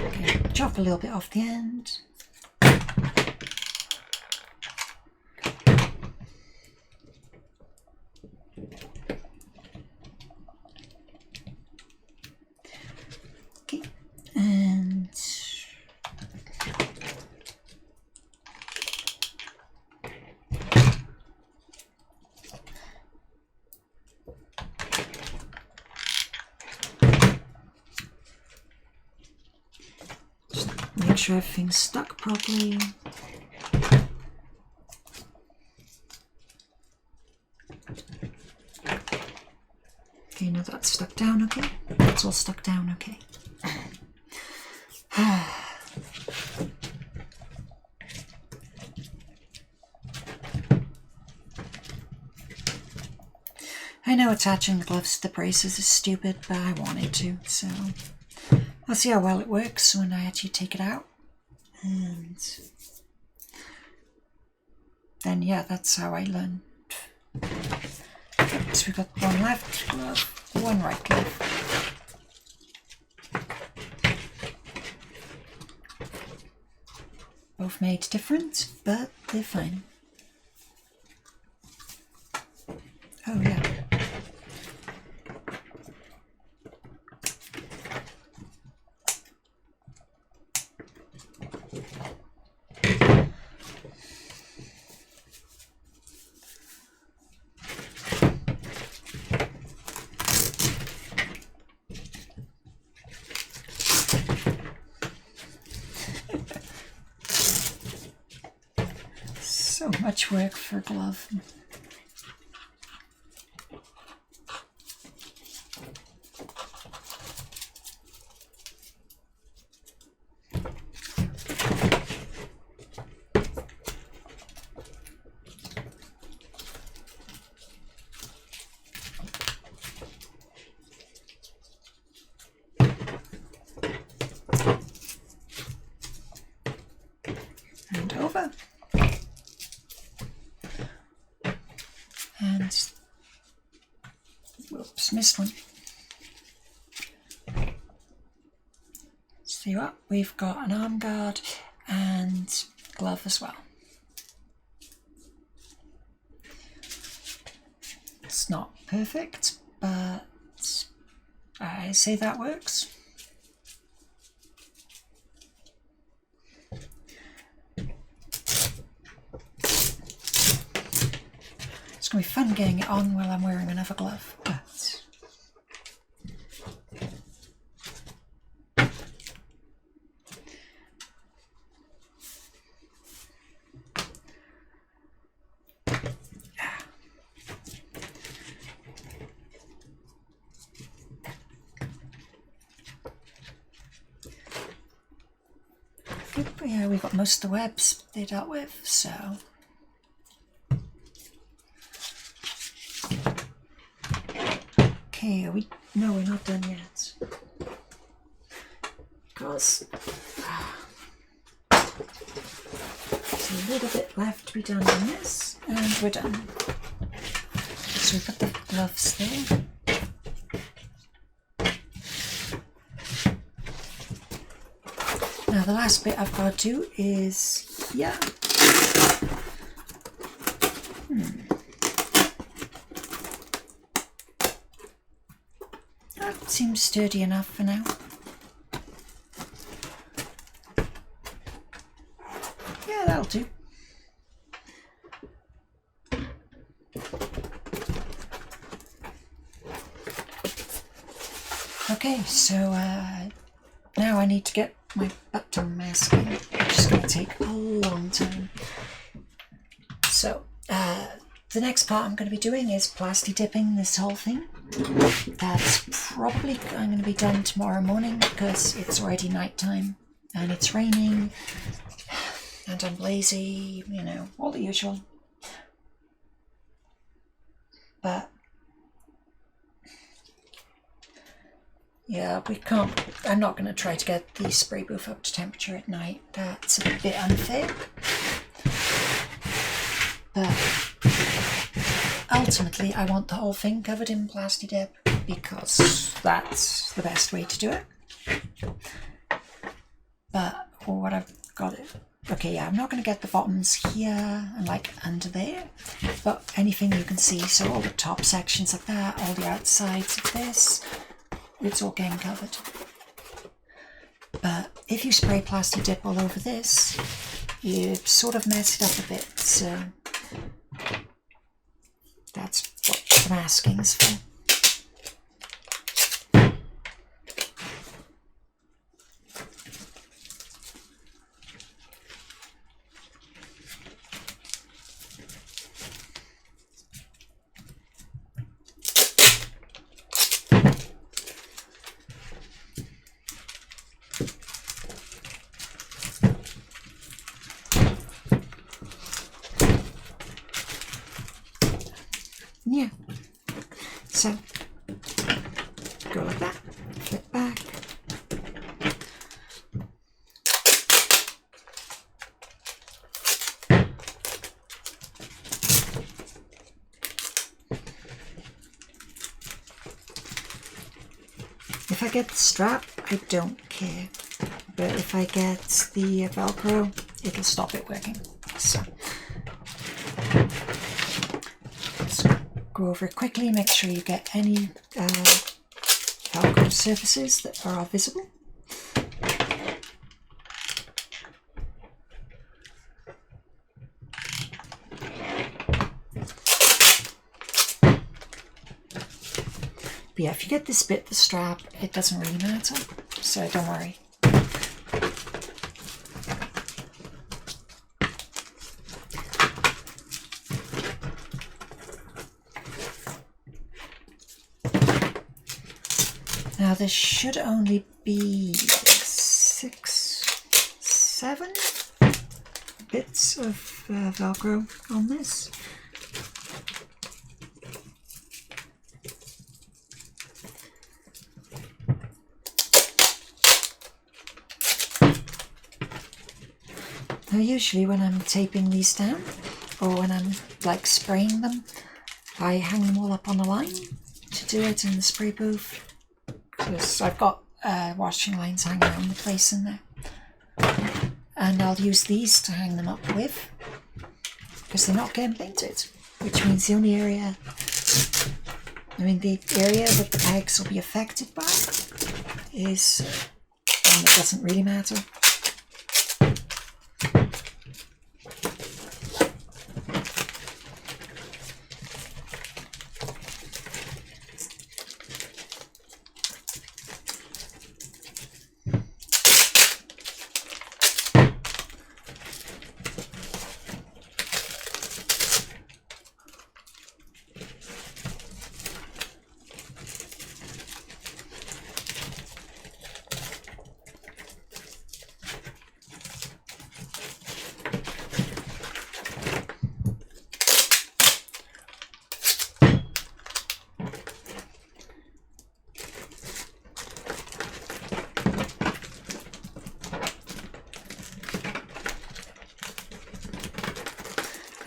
Speaker 1: Okay, chop a little bit off the end. Make sure everything's stuck properly. Okay, now that's stuck down okay. That's all stuck down okay. I know attaching the gloves to the braces is stupid, but I wanted to, so I'll see how well it works when I actually take it out. And then yeah, that's how I learned. So we've got one left glove, one right glove. Both made different, but they're fine. Oh yeah. So much work for a glove. And over. Oops, missed one. See what? We've got an arm guard and glove as well. It's not perfect, but I say that works. It's going to be fun getting it on while I'm wearing another glove, but yeah, we got most of the webs they dealt with, so okay, are we? No, we're not done yet. Because there's a little bit left to be done on this, and we're done. So we put the gloves there. Now the last bit I've got to do is here. That seems sturdy enough for now. Yeah, that'll do. Okay, so now I need to get my button masking, which is going to take a long time. So the next part I'm going to be doing is plasti dipping this whole thing. That's probably I'm going to be done tomorrow morning because it's already night time and it's raining and I'm lazy, you know, all the usual. But yeah, we can't, I'm not going to try to get the spray booth up to temperature at night. That's a bit unfair. But ultimately, I want the whole thing covered in plasti dip because that's the best way to do it. But what I've got it. Okay, yeah, I'm not going to get the bottoms here and like under there, but anything you can see, so all the top sections of that, all the outsides of this, it's all getting covered. But if you spray plasti dip all over this, you sort of mess it up a bit, so that's what the masking's for. Yeah, so go like that, flip back. If I get the strap, I don't care, but if I get the Velcro, it'll stop it working. So go over it quickly, make sure you get any Velcro surfaces that are visible. But yeah, if you get this bit, the strap, it doesn't really matter, so don't worry. Now there should only be 6, 7 bits of Velcro on this. Now usually when I'm taping these down, or when I'm like spraying them, I hang them all up on a line to do it in the spray booth, because I've got washing lines hanging around the place in there. And I'll use these to hang them up with, because they're not getting painted, which means the only area, the area that the pegs will be affected by is one that doesn't really matter.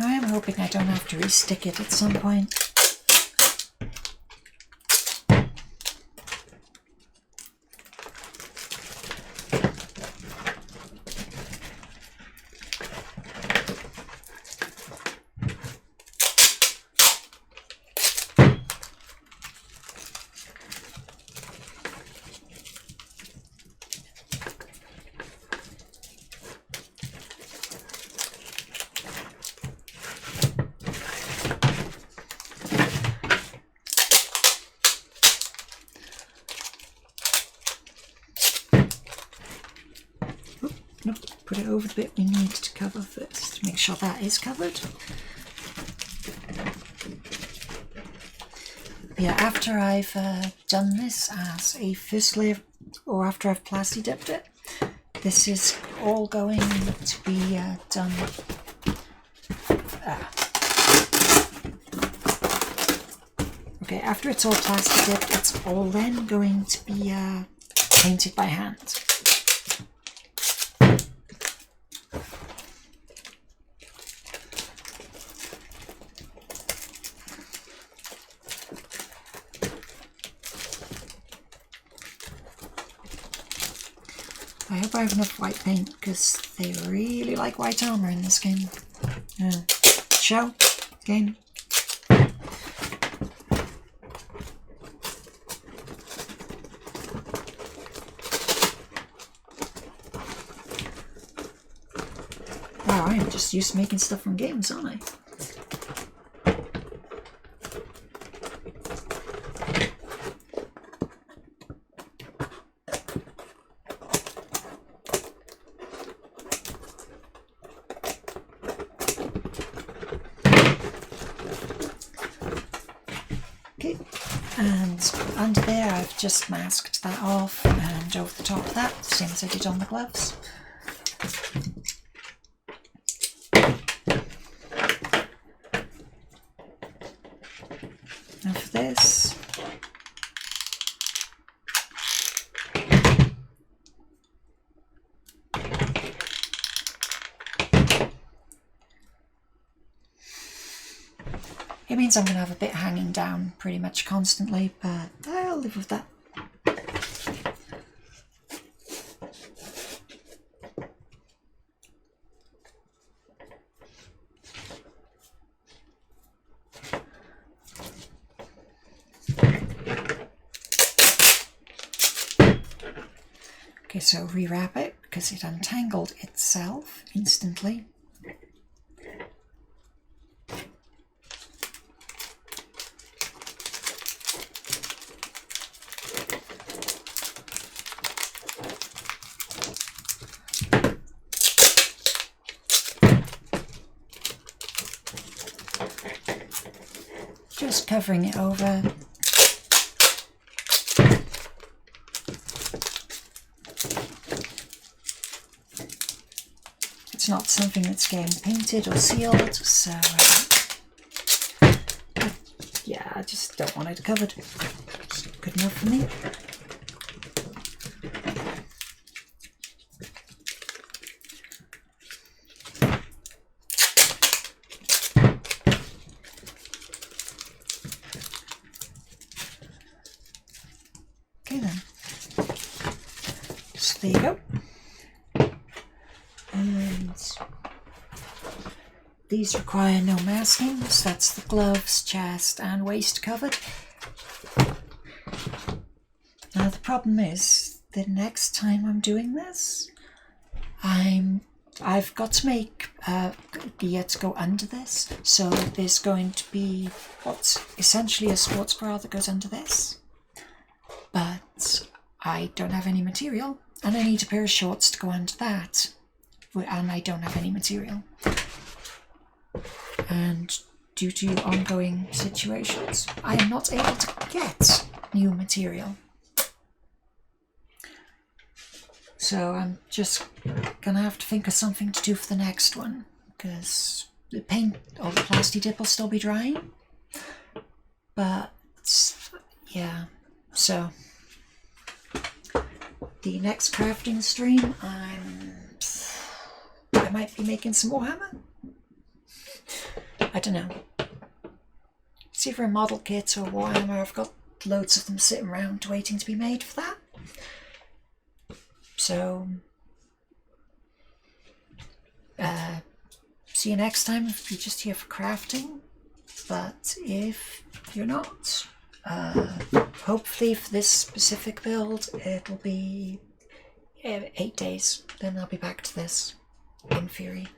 Speaker 1: I am hoping I don't have to re-stick it at some point. Nope, put it over the bit we need to cover first. Make sure that is covered. Yeah, after I've done this as a first layer, or after I've plasti dipped it, this is all going to be done. Okay, after it's all plasti dipped, it's all then going to be painted by hand. I hope I have enough white paint, because they really like white armour in this game. Show game. Wow, I'm just used to making stuff from games, aren't I? Okay, and under there I've just masked that off, and over the top of that, same as I did on the gloves. Now for this, it means I'm going to have a bit hanging down pretty much constantly, but I'll live with that. Okay, so rewrap it because it untangled itself instantly. Just covering it over. It's not something that's getting painted or sealed, so yeah, I just don't want it covered. It's good enough for me. there you go. And these require no masking, so that's the gloves, chest and waist covered. Now the problem is, the next time I'm doing this, I've got to make gear to go under this, so there's going to be what's essentially a sports bra that goes under this, but I don't have any material, and I need a pair of shorts to go under that, and I don't have any material. And due to ongoing situations, I am not able to get new material. So I'm just gonna have to think of something to do for the next one, because the paint or the plastic dip will still be drying. But yeah, so the next crafting stream, I might be making some Warhammer. I don't know. It's either a model kit or Warhammer. I've got loads of them sitting around waiting to be made for that. So, see you next time if you're just here for crafting. But if you're not, hopefully for this specific build, it'll be 8 days. Then I'll be back to this, in theory.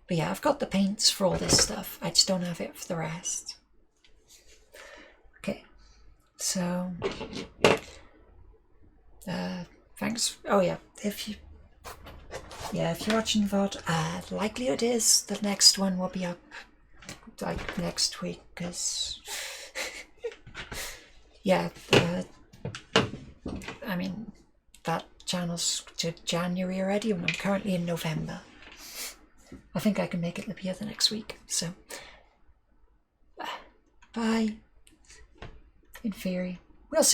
Speaker 1: But yeah, I've got the paints for all this stuff. I just don't have it for the rest. Okay, so thanks. Oh yeah, if you're watching the VOD, the likelihood is the next one will be up like next week, because yeah, I mean that channel's to January already, and I'm currently in November. I think I can make it here the next week, so bye. In theory, we'll see.